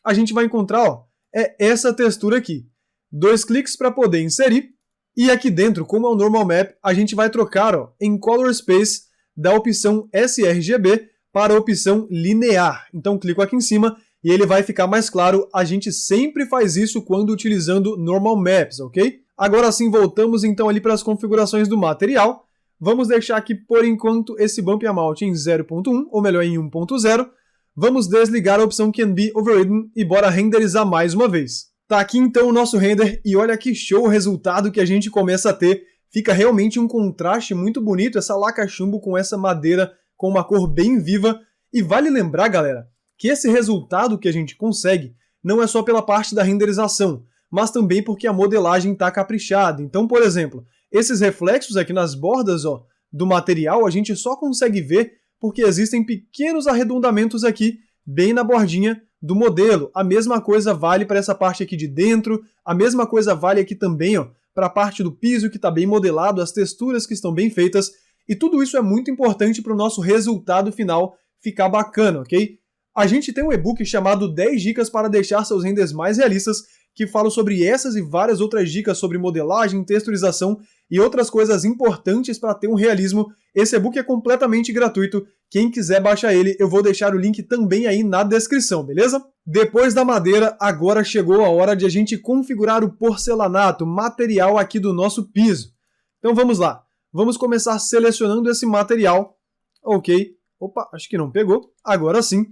A gente vai encontrar, ó, é essa textura aqui. 2 cliques para poder inserir. E aqui dentro, como é o Normal Map, a gente vai trocar ó, em Color Space da opção sRGB para a opção linear. Então clico aqui em cima e ele vai ficar mais claro. A gente sempre faz isso quando utilizando Normal Maps, ok? Agora sim, voltamos então ali para as configurações do material. Vamos deixar aqui por enquanto esse Bump Amount em 0.1, ou melhor em 1.0. Vamos desligar a opção Can Be Overridden e bora renderizar mais uma vez. Tá aqui então o nosso render e olha que show o resultado que a gente começa a ter. Fica realmente um contraste muito bonito, essa laca chumbo com essa madeira com uma cor bem viva. E vale lembrar, galera, que esse resultado que a gente consegue não é só pela parte da renderização, mas também porque a modelagem está caprichada. Então, por exemplo, esses reflexos aqui nas bordas ó, do material a gente só consegue ver porque existem pequenos arredondamentos aqui bem na bordinha do modelo. A mesma coisa vale para essa parte aqui de dentro, a mesma coisa vale aqui também para a parte do piso que está bem modelado, as texturas que estão bem feitas, e tudo isso é muito importante para o nosso resultado final ficar bacana, ok? A gente tem um e-book chamado 10 dicas para deixar seus renders mais realistas, que fala sobre essas e várias outras dicas sobre modelagem, texturização e outras coisas importantes para ter um realismo. Esse e-book é completamente gratuito. Quem quiser baixar ele, eu vou deixar o link também aí na descrição, beleza? Depois da madeira, agora chegou a hora de a gente configurar o porcelanato, material aqui do nosso piso. Então vamos lá. Vamos começar selecionando esse material. Ok. Opa, acho que não pegou. Agora sim.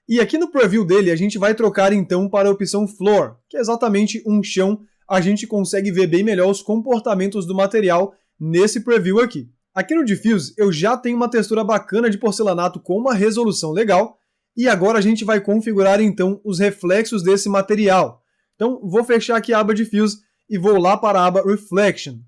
E aqui no preview dele, a gente vai trocar então para a opção Floor, que é exatamente um chão. A gente consegue ver bem melhor os comportamentos do material nesse preview aqui. Aqui no Diffuse, eu já tenho uma textura bacana de porcelanato com uma resolução legal, e agora a gente vai configurar então os reflexos desse material. Então, vou fechar aqui a aba Diffuse e vou lá para a aba Reflection.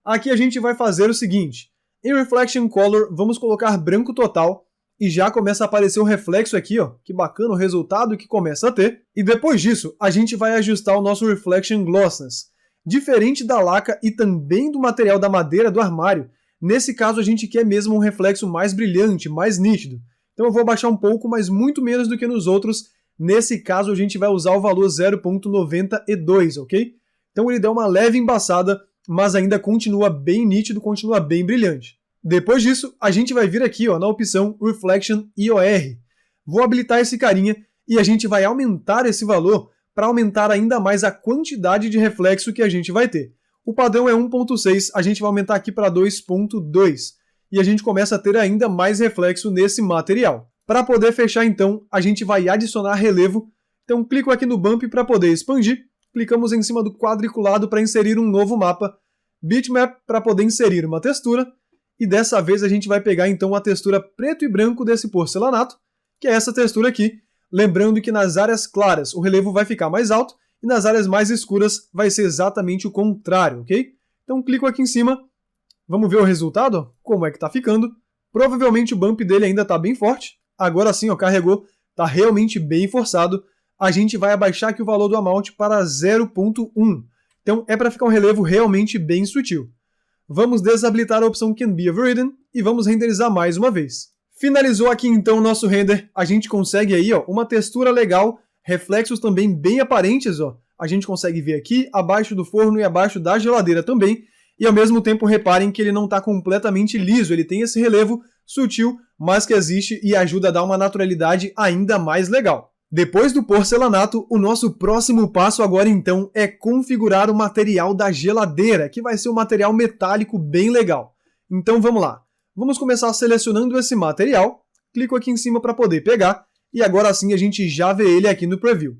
Aqui a gente vai fazer o seguinte, em Reflection Color, vamos colocar branco total, e já começa a aparecer o reflexo aqui, ó. Que bacana o resultado que começa a ter. E depois disso, a gente vai ajustar o nosso Reflection Glossiness. Diferente da laca e também do material da madeira do armário, nesse caso a gente quer mesmo um reflexo mais brilhante, mais nítido. Então eu vou abaixar um pouco, mas muito menos do que nos outros. Nesse caso a gente vai usar o valor 0.92, ok? Então ele dá uma leve embaçada, mas ainda continua bem nítido, continua bem brilhante. Depois disso, a gente vai vir aqui ó, na opção Reflection IOR. Vou habilitar esse carinha e a gente vai aumentar esse valor para aumentar ainda mais a quantidade de reflexo que a gente vai ter. O padrão é 1.6, a gente vai aumentar aqui para 2.2 e a gente começa a ter ainda mais reflexo nesse material. Para poder fechar então, a gente vai adicionar relevo. Então clico aqui no Bump para poder expandir, clicamos em cima do quadriculado para inserir um novo mapa, Bitmap para poder inserir uma textura, e dessa vez a gente vai pegar então a textura preto e branco desse porcelanato, que é essa textura aqui. Lembrando que nas áreas claras o relevo vai ficar mais alto e nas áreas mais escuras vai ser exatamente o contrário, ok? Então clico aqui em cima, vamos ver o resultado, como é que está ficando. Provavelmente o bump dele ainda está bem forte, agora sim, ó, carregou, está realmente bem forçado. A gente vai abaixar aqui o valor do amount para 0.1, então é para ficar um relevo realmente bem sutil. Vamos desabilitar a opção Can Be Overridden e vamos renderizar mais uma vez. Finalizou aqui então o nosso render, a gente consegue aí ó, uma textura legal, reflexos também bem aparentes, ó. A gente consegue ver aqui abaixo do forno e abaixo da geladeira também, e ao mesmo tempo reparem que ele não está completamente liso, ele tem esse relevo sutil, mas que existe e ajuda a dar uma naturalidade ainda mais legal. Depois do porcelanato, o nosso próximo passo agora então é configurar o material da geladeira, que vai ser um material metálico bem legal. Então vamos lá. Vamos começar selecionando esse material, clico aqui em cima para poder pegar, e agora sim a gente já vê ele aqui no preview.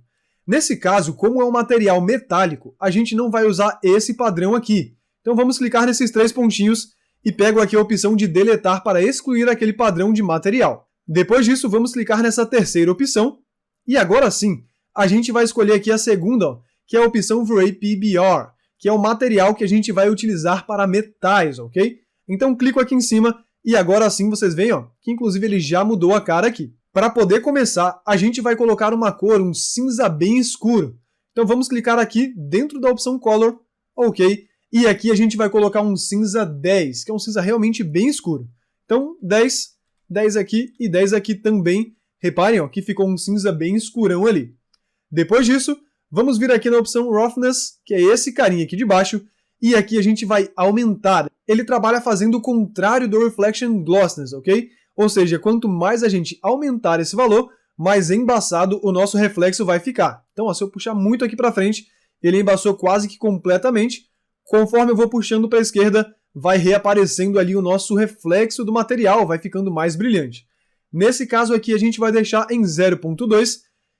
Nesse caso, como é um material metálico, a gente não vai usar esse padrão aqui. Então vamos clicar nesses três pontinhos e pego aqui a opção de deletar para excluir aquele padrão de material. Depois disso, vamos clicar nessa terceira opção, e agora sim, a gente vai escolher aqui a segunda, ó, que é a opção Vray PBR, que é o material que a gente vai utilizar para metais, ok? Então clico aqui em cima e agora sim vocês veem ó, que inclusive ele já mudou a cara aqui. Para poder começar, a gente vai colocar uma cor, um cinza bem escuro. Então vamos clicar aqui dentro da opção Color, ok? E aqui a gente vai colocar um cinza 10, que é um cinza realmente bem escuro. Então 10, 10 aqui e 10 aqui também. Reparem ó, que ficou um cinza bem escurão ali. Depois disso, vamos vir aqui na opção Roughness, que é esse carinha aqui de baixo, e aqui a gente vai aumentar. Ele trabalha fazendo o contrário do Reflection Glossiness, ok? Ou seja, quanto mais a gente aumentar esse valor, mais embaçado o nosso reflexo vai ficar. Então, ó, se eu puxar muito aqui para frente, ele embaçou quase que completamente. Conforme eu vou puxando para a esquerda, vai reaparecendo ali o nosso reflexo do material, vai ficando mais brilhante. Nesse caso aqui a gente vai deixar em 0.2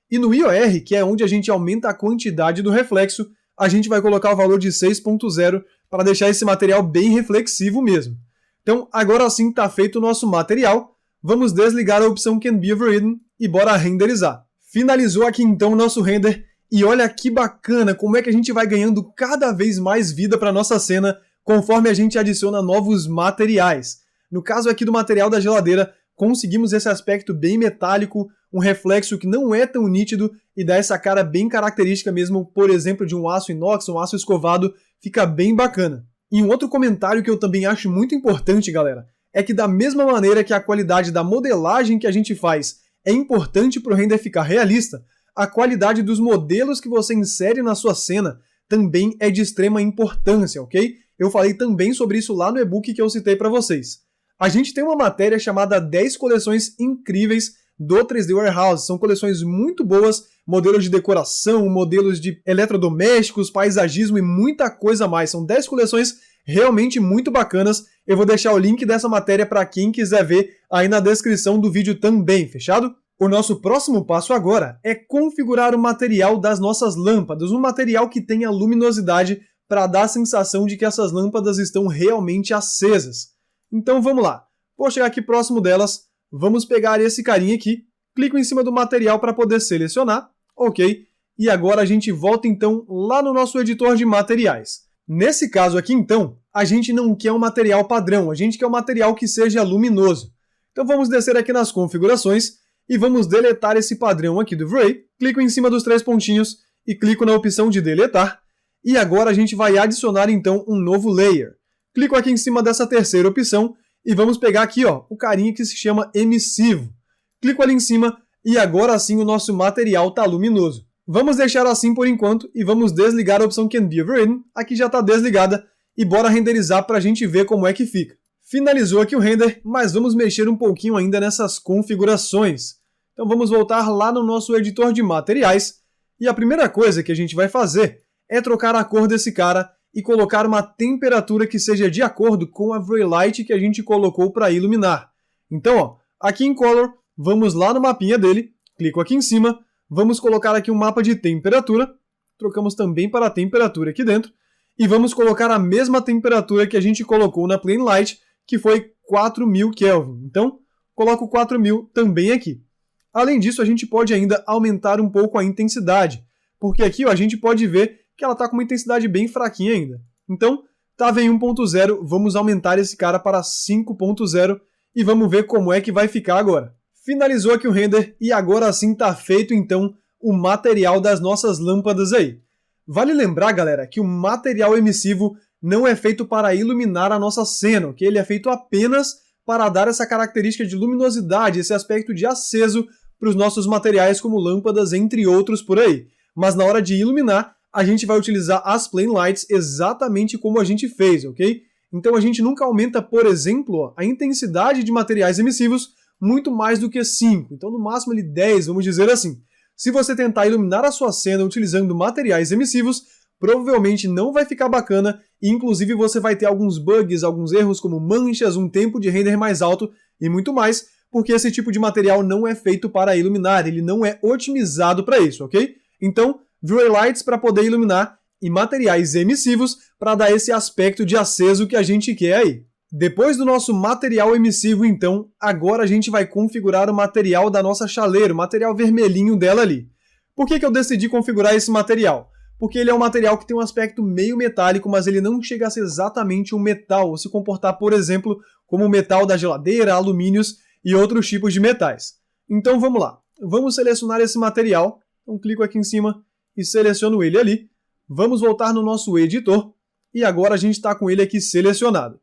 e no IOR, que é onde a gente aumenta a quantidade do reflexo, a gente vai colocar o valor de 6.0 para deixar esse material bem reflexivo mesmo. Então agora sim está feito o nosso material, vamos desligar a opção Can Be Overridden e bora renderizar. Finalizou aqui então o nosso render e olha que bacana como é que a gente vai ganhando cada vez mais vida para nossa cena conforme a gente adiciona novos materiais. No caso aqui do material da geladeira, conseguimos esse aspecto bem metálico, um reflexo que não é tão nítido e dá essa cara bem característica mesmo, por exemplo, de um aço inox, um aço escovado, fica bem bacana. E um outro comentário que eu também acho muito importante, galera, é que da mesma maneira que a qualidade da modelagem que a gente faz é importante para o render ficar realista, a qualidade dos modelos que você insere na sua cena também é de extrema importância, ok? Eu falei também sobre isso lá no e-book que eu citei para vocês. A gente tem uma matéria chamada 10 coleções incríveis do 3D Warehouse. São coleções muito boas, modelos de decoração, modelos de eletrodomésticos, paisagismo e muita coisa mais. São 10 coleções realmente muito bacanas. Eu vou deixar o link dessa matéria para quem quiser ver aí na descrição do vídeo também, fechado? O nosso próximo passo agora é configurar o material das nossas lâmpadas, um material que tenha luminosidade para dar a sensação de que essas lâmpadas estão realmente acesas. Então vamos lá, vou chegar aqui próximo delas, vamos pegar esse carinha aqui, clico em cima do material para poder selecionar, ok, e agora a gente volta então lá no nosso editor de materiais. Nesse caso aqui então, a gente não quer um material padrão, a gente quer um material que seja luminoso. Então vamos descer aqui nas configurações, e vamos deletar esse padrão aqui do V-Ray. Clico em cima dos 3 pontinhos e clico na opção de deletar. E agora a gente vai adicionar então um novo layer. Clico aqui em cima dessa terceira opção e vamos pegar aqui ó, o carinha que se chama emissivo. Clico ali em cima e agora sim o nosso material está luminoso. Vamos deixar assim por enquanto e vamos desligar a opção Can Be Overridden. Aqui já está desligada e bora renderizar para a gente ver como é que fica. Finalizou aqui o render, mas vamos mexer um pouquinho ainda nessas configurações. Então vamos voltar lá no nosso editor de materiais, e a primeira coisa que a gente vai fazer é trocar a cor desse cara e colocar uma temperatura que seja de acordo com a V-Light que a gente colocou para iluminar. Então, ó, aqui em Color, vamos lá no mapinha dele, clico aqui em cima, vamos colocar aqui um mapa de temperatura, trocamos também para a temperatura aqui dentro, e vamos colocar a mesma temperatura que a gente colocou na Plain Light, que foi 4000 Kelvin. Então, coloco 4000 também aqui. Além disso, a gente pode ainda aumentar um pouco a intensidade, porque aqui ó, a gente pode ver que ela está com uma intensidade bem fraquinha ainda. Então, estava em 1.0, vamos aumentar esse cara para 5.0 e vamos ver como é que vai ficar agora. Finalizou aqui o render e agora sim está feito então o material das nossas lâmpadas aí. Vale lembrar, galera, que o material emissivo não é feito para iluminar a nossa cena, que ele é feito apenas para dar essa característica de luminosidade, esse aspecto de aceso para os nossos materiais como lâmpadas, entre outros por aí. Mas na hora de iluminar, a gente vai utilizar as Plain Lights exatamente como a gente fez, ok? Então a gente nunca aumenta, por exemplo, a intensidade de materiais emissivos muito mais do que 5. Então no máximo ali 10, vamos dizer assim. Se você tentar iluminar a sua cena utilizando materiais emissivos, provavelmente não vai ficar bacana e inclusive você vai ter alguns bugs, alguns erros como manchas, um tempo de render mais alto e muito mais, porque esse tipo de material não é feito para iluminar, ele não é otimizado para isso, ok? Então, V-Ray Lights para poder iluminar e materiais emissivos para dar esse aspecto de aceso que a gente quer aí. Depois do nosso material emissivo, então, agora a gente vai configurar o material da nossa chaleira, o material vermelhinho dela ali. Por que eu decidi configurar esse material? Porque ele é um material que tem um aspecto meio metálico, mas ele não chega a ser exatamente um metal, ou se comportar, por exemplo, como o metal da geladeira, alumínios e outros tipos de metais. Então vamos lá, vamos selecionar esse material, então clico aqui em cima e seleciono ele ali, vamos voltar no nosso editor e agora a gente está com ele aqui selecionado.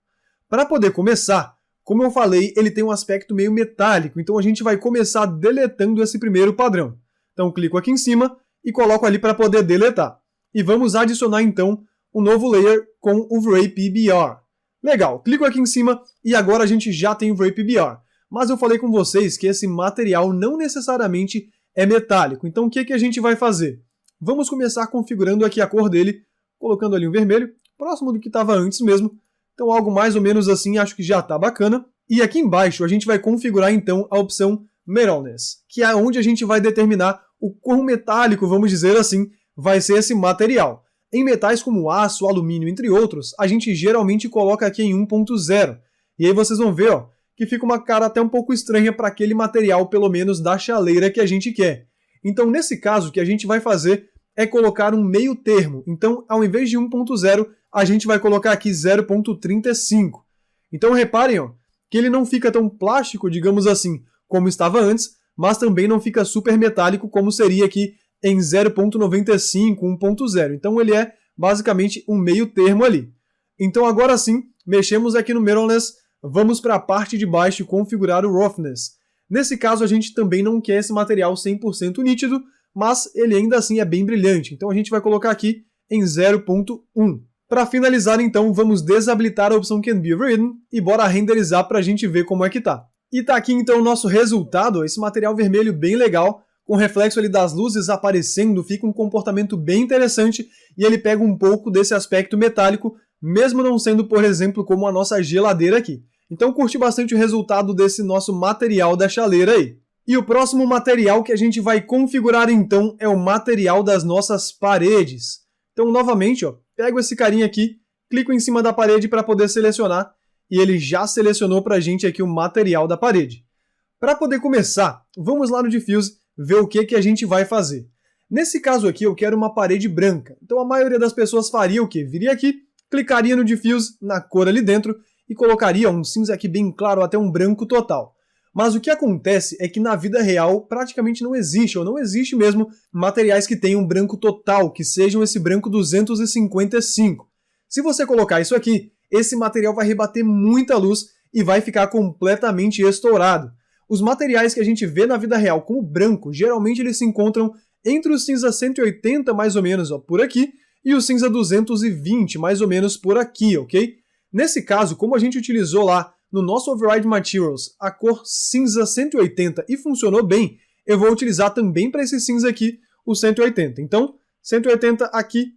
Para poder começar, como eu falei, ele tem um aspecto meio metálico, então a gente vai começar deletando esse primeiro padrão. Então clico aqui em cima e coloco ali para poder deletar. E vamos adicionar então um novo layer com o V-Ray PBR. Legal, clico aqui em cima e agora a gente já tem o V-Ray PBR. Mas eu falei com vocês que esse material não necessariamente é metálico. Então o que a gente vai fazer? Vamos começar configurando aqui a cor dele, colocando ali um vermelho, próximo do que estava antes mesmo. Então algo mais ou menos assim, acho que já está bacana. E aqui embaixo a gente vai configurar então a opção Metalness, que é onde a gente vai determinar o quão metálico, vamos dizer assim, vai ser esse material. Em metais como aço, alumínio, entre outros, a gente geralmente coloca aqui em 1.0. E aí vocês vão ver, ó, que fica uma cara até um pouco estranha para aquele material, pelo menos da chaleira que a gente quer. Então, nesse caso, o que a gente vai fazer é colocar um meio termo. Então, ao invés de 1.0, a gente vai colocar aqui 0.35. Então, reparem, ó, que ele não fica tão plástico, digamos assim, como estava antes, mas também não fica super metálico como seria aqui em 0.95, 1.0. Então, ele é basicamente um meio termo ali. Então, agora sim, mexemos aqui no Mirrorless. Vamos para a parte de baixo e configurar o Roughness. Nesse caso, a gente também não quer esse material 100% nítido, mas ele ainda assim é bem brilhante, então a gente vai colocar aqui em 0.1. Para finalizar, então, vamos desabilitar a opção Can Be Overridden e bora renderizar para a gente ver como é que tá. E tá aqui então o nosso resultado, esse material vermelho bem legal, com reflexo ali das luzes aparecendo, fica um comportamento bem interessante e ele pega um pouco desse aspecto metálico, mesmo não sendo, por exemplo, como a nossa geladeira aqui. Então curti bastante o resultado desse nosso material da chaleira aí. E o próximo material que a gente vai configurar então é o material das nossas paredes. Então novamente, ó, pego esse carinha aqui, clico em cima da parede para poder selecionar e ele já selecionou para a gente aqui o material da parede. Para poder começar, vamos lá no Diffuse ver o que a gente vai fazer. Nesse caso aqui eu quero uma parede branca, então a maioria das pessoas faria o quê? Viria aqui, clicaria no Diffuse, na cor ali dentro, e colocaria um cinza aqui bem claro, até um branco total. Mas o que acontece é que na vida real praticamente não existe, ou não existe mesmo, materiais que tenham branco total, que sejam esse branco 255. Se você colocar isso aqui, esse material vai rebater muita luz e vai ficar completamente estourado. Os materiais que a gente vê na vida real como branco, geralmente eles se encontram entre o cinza 180 mais ou menos, ó, por aqui, e o cinza 220 mais ou menos por aqui, ok? Nesse caso, como a gente utilizou lá no nosso Override Materials a cor cinza 180 e funcionou bem, eu vou utilizar também para esse cinza aqui o 180. Então, 180 aqui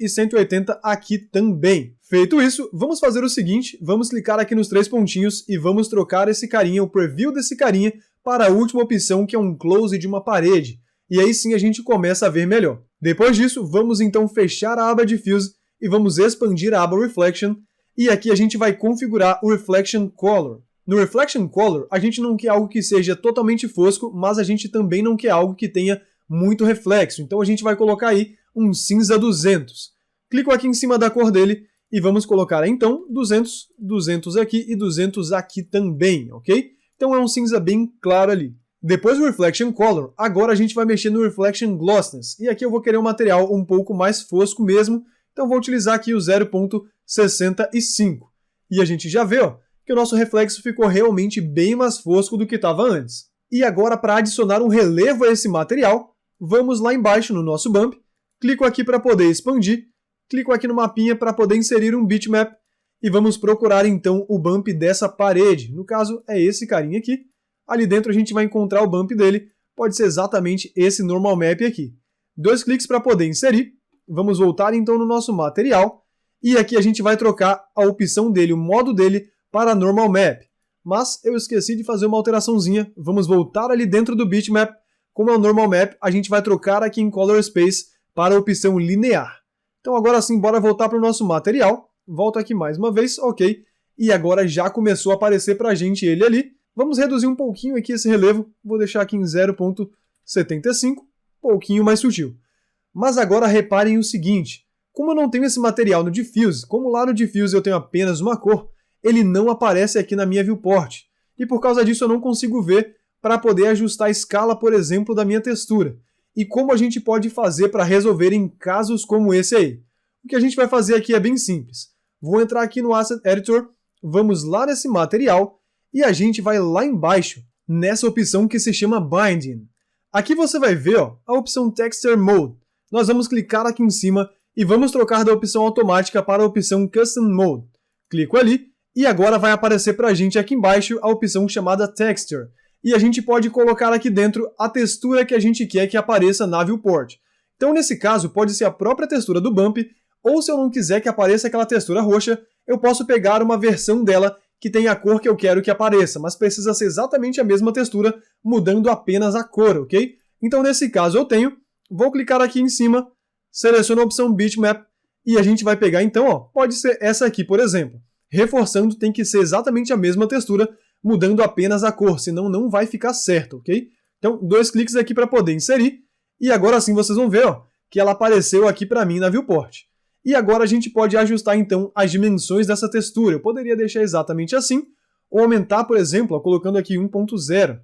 e 180 aqui também. Feito isso, vamos fazer o seguinte, vamos clicar aqui nos três pontinhos e vamos trocar esse carinha, o preview desse carinha, para a última opção que é um close de uma parede. E aí sim a gente começa a ver melhor. Depois disso, vamos então fechar a aba Diffuse e vamos expandir a aba Reflection, e aqui a gente vai configurar o Reflection Color. No Reflection Color, a gente não quer algo que seja totalmente fosco, mas a gente também não quer algo que tenha muito reflexo, então a gente vai colocar aí um cinza 200. Clico aqui em cima da cor dele e vamos colocar então 200, 200 aqui e 200 aqui também, ok? Então é um cinza bem claro ali. Depois do Reflection Color, agora a gente vai mexer no Reflection Glossiness, e aqui eu vou querer um material um pouco mais fosco mesmo, então vou utilizar aqui o 0.65. E a gente já vê, ó, que o nosso reflexo ficou realmente bem mais fosco do que estava antes. E agora, para adicionar um relevo a esse material, vamos lá embaixo no nosso bump, clico aqui para poder expandir, clico aqui no mapinha para poder inserir um bitmap, e vamos procurar então o bump dessa parede. No caso, é esse carinha aqui. Ali dentro a gente vai encontrar o bump dele, pode ser exatamente esse normal map aqui. 2 cliques para poder inserir. Vamos voltar então no nosso material, e aqui a gente vai trocar a opção dele, o modo dele, para Normal Map. Mas eu esqueci de fazer uma alteraçãozinha, vamos voltar ali dentro do Bitmap, como é o Normal Map, a gente vai trocar aqui em Color Space para a opção Linear. Então agora sim, bora voltar para o nosso material, volto aqui mais uma vez, ok, e agora já começou a aparecer para a gente ele ali. Vamos reduzir um pouquinho aqui esse relevo, vou deixar aqui em 0.75, um pouquinho mais sutil. Mas agora reparem o seguinte, como eu não tenho esse material no Diffuse, como lá no Diffuse eu tenho apenas uma cor, ele não aparece aqui na minha viewport. E por causa disso eu não consigo ver para poder ajustar a escala, por exemplo, da minha textura. E como a gente pode fazer para resolver em casos como esse aí? O que a gente vai fazer aqui é bem simples. Vou entrar aqui no Asset Editor, vamos lá nesse material, e a gente vai lá embaixo, nessa opção que se chama Binding. Aqui você vai ver, ó, a opção Texture Mode. Nós vamos clicar aqui em cima e vamos trocar da opção automática para a opção Custom Mode. Clico ali e agora vai aparecer para a gente aqui embaixo a opção chamada Texture. E a gente pode colocar aqui dentro a textura que a gente quer que apareça na viewport. Então nesse caso pode ser a própria textura do bump, ou se eu não quiser que apareça aquela textura roxa, eu posso pegar uma versão dela que tem a cor que eu quero que apareça, mas precisa ser exatamente a mesma textura, mudando apenas a cor, ok? Então nesse caso eu tenho, vou clicar aqui em cima, seleciono a opção Bitmap, e a gente vai pegar então, ó, pode ser essa aqui, por exemplo. Reforçando, tem que ser exatamente a mesma textura, mudando apenas a cor, senão não vai ficar certo, ok? Então, 2 cliques aqui para poder inserir, e agora sim vocês vão ver, ó, que ela apareceu aqui para mim na viewport. E agora a gente pode ajustar então as dimensões dessa textura. Eu poderia deixar exatamente assim, ou aumentar, por exemplo, ó, colocando aqui 1.0.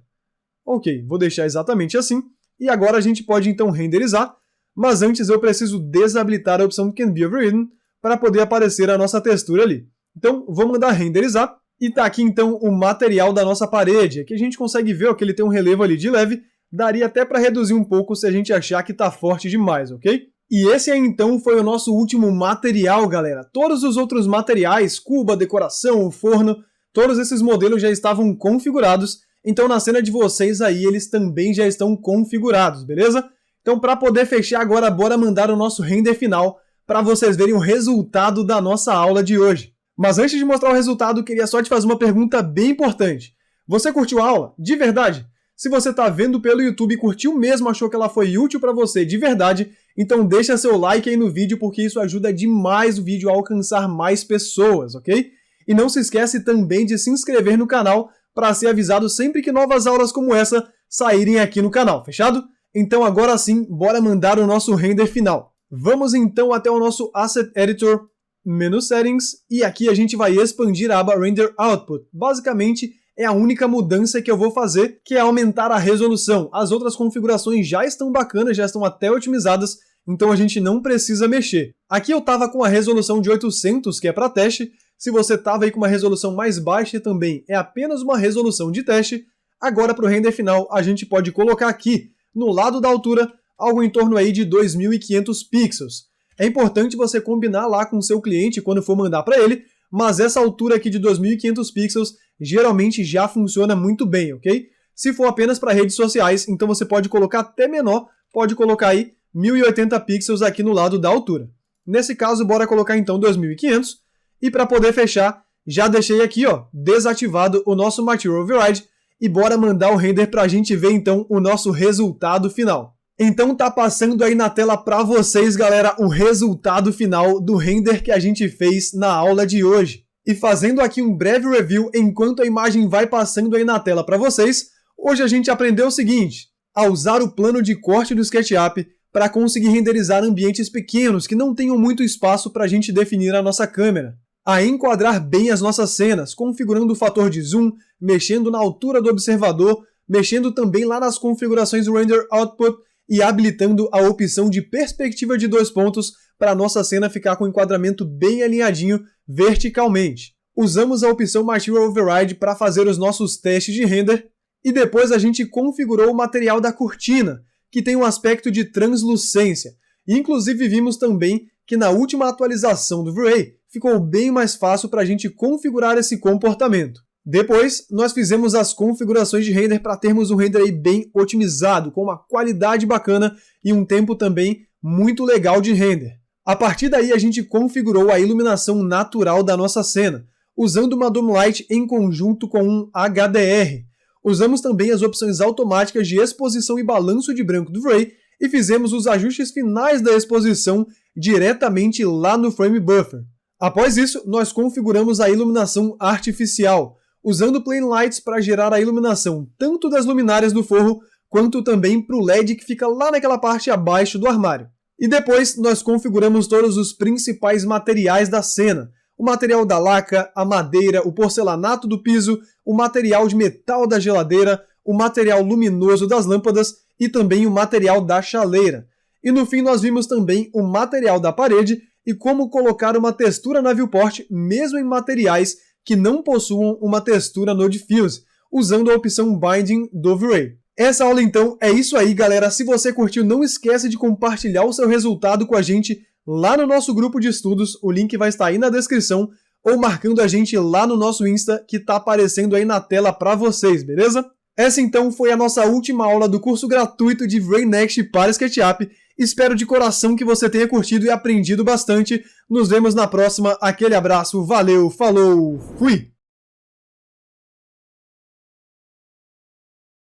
Ok, vou deixar exatamente assim, e agora a gente pode então renderizar, mas antes eu preciso desabilitar a opção Can Be Overridden para poder aparecer a nossa textura ali. Então, vou mandar renderizar, E tá aqui então o material da nossa parede. Aqui a gente consegue ver ó, que ele tem um relevo ali de leve, daria até para reduzir um pouco se a gente achar que tá forte demais, ok? E esse aí então foi o nosso último material, galera. Todos os outros materiais, cuba, decoração, forno, todos esses modelos já estavam configurados, então na cena de vocês aí eles também já estão configurados, beleza? Então para poder fechar agora, bora mandar o nosso render final para vocês verem o resultado da nossa aula de hoje. Mas antes de mostrar o resultado, queria só te fazer uma pergunta bem importante. Você curtiu a aula? De verdade? Se você está vendo pelo YouTube e curtiu mesmo, achou que ela foi útil para você de verdade, então deixa seu like aí no vídeo porque isso ajuda demais o vídeo a alcançar mais pessoas, ok? E não se esquece também de se inscrever no canal para ser avisado sempre que novas aulas como essa saírem aqui no canal, fechado? Então agora sim, bora mandar o nosso render final. Vamos então até o nosso Asset Editor, menu Settings, e aqui a gente vai expandir a aba Render Output. Basicamente, é a única mudança que eu vou fazer, que é aumentar a resolução. As outras configurações já estão bacanas, já estão até otimizadas, então a gente não precisa mexer. Aqui eu estava com a resolução de 800, que é para teste. Se você estava aí com uma resolução mais baixa também, é apenas uma resolução de teste. Agora para o render final, a gente pode colocar aqui, no lado da altura, algo em torno aí de 2.500 pixels. É importante você combinar lá com o seu cliente quando for mandar para ele, mas essa altura aqui de 2.500 pixels geralmente já funciona muito bem, ok? Se for apenas para redes sociais, então você pode colocar até menor, pode colocar aí 1080 pixels aqui no lado da altura. Nesse caso, bora colocar então 2.500, e para poder fechar, já deixei aqui ó, desativado o nosso Material Override, e bora mandar o render para a gente ver então o nosso resultado final. Então tá passando aí na tela para vocês, galera, o resultado final do render que a gente fez na aula de hoje. E fazendo aqui um breve review enquanto a imagem vai passando aí na tela para vocês, hoje a gente aprendeu o seguinte: a usar o plano de corte do SketchUp para conseguir renderizar ambientes pequenos que não tenham muito espaço para a gente definir a nossa câmera, a enquadrar bem as nossas cenas, configurando o fator de zoom, mexendo na altura do observador, mexendo também lá nas configurações do Render Output, e habilitando a opção de perspectiva de 2 pontos para a nossa cena ficar com o enquadramento bem alinhadinho verticalmente. Usamos a opção Material Override para fazer os nossos testes de render e depois a gente configurou o material da cortina, que tem um aspecto de translucência. Inclusive vimos também que na última atualização do V-Ray ficou bem mais fácil para a gente configurar esse comportamento. Depois, nós fizemos as configurações de render para termos um render aí bem otimizado, com uma qualidade bacana e um tempo também muito legal de render. A partir daí, a gente configurou a iluminação natural da nossa cena, usando uma Dome Light em conjunto com um HDR. Usamos também as opções automáticas de exposição e balanço de branco do V-Ray e fizemos os ajustes finais da exposição diretamente lá no Frame Buffer. Após isso, nós configuramos a iluminação artificial, usando Plane Lights para gerar a iluminação tanto das luminárias do forro, quanto também para o LED que fica lá naquela parte abaixo do armário. E depois nós configuramos todos os principais materiais da cena, o material da laca, a madeira, o porcelanato do piso, o material de metal da geladeira, o material luminoso das lâmpadas e também o material da chaleira. E no fim nós vimos também o material da parede e como colocar uma textura na viewport mesmo em materiais que não possuam uma textura no diffuse, usando a opção Binding do V-Ray. Essa aula então é isso aí, galera. Se você curtiu, não esquece de compartilhar o seu resultado com a gente lá no nosso grupo de estudos, o link vai estar aí na descrição, ou marcando a gente lá no nosso Insta, que está aparecendo aí na tela para vocês, beleza? Essa então foi a nossa última aula do curso gratuito de V-Ray Next para SketchUp. Espero de coração que você tenha curtido e aprendido bastante. Nos vemos na próxima. Aquele abraço, valeu, falou, fui!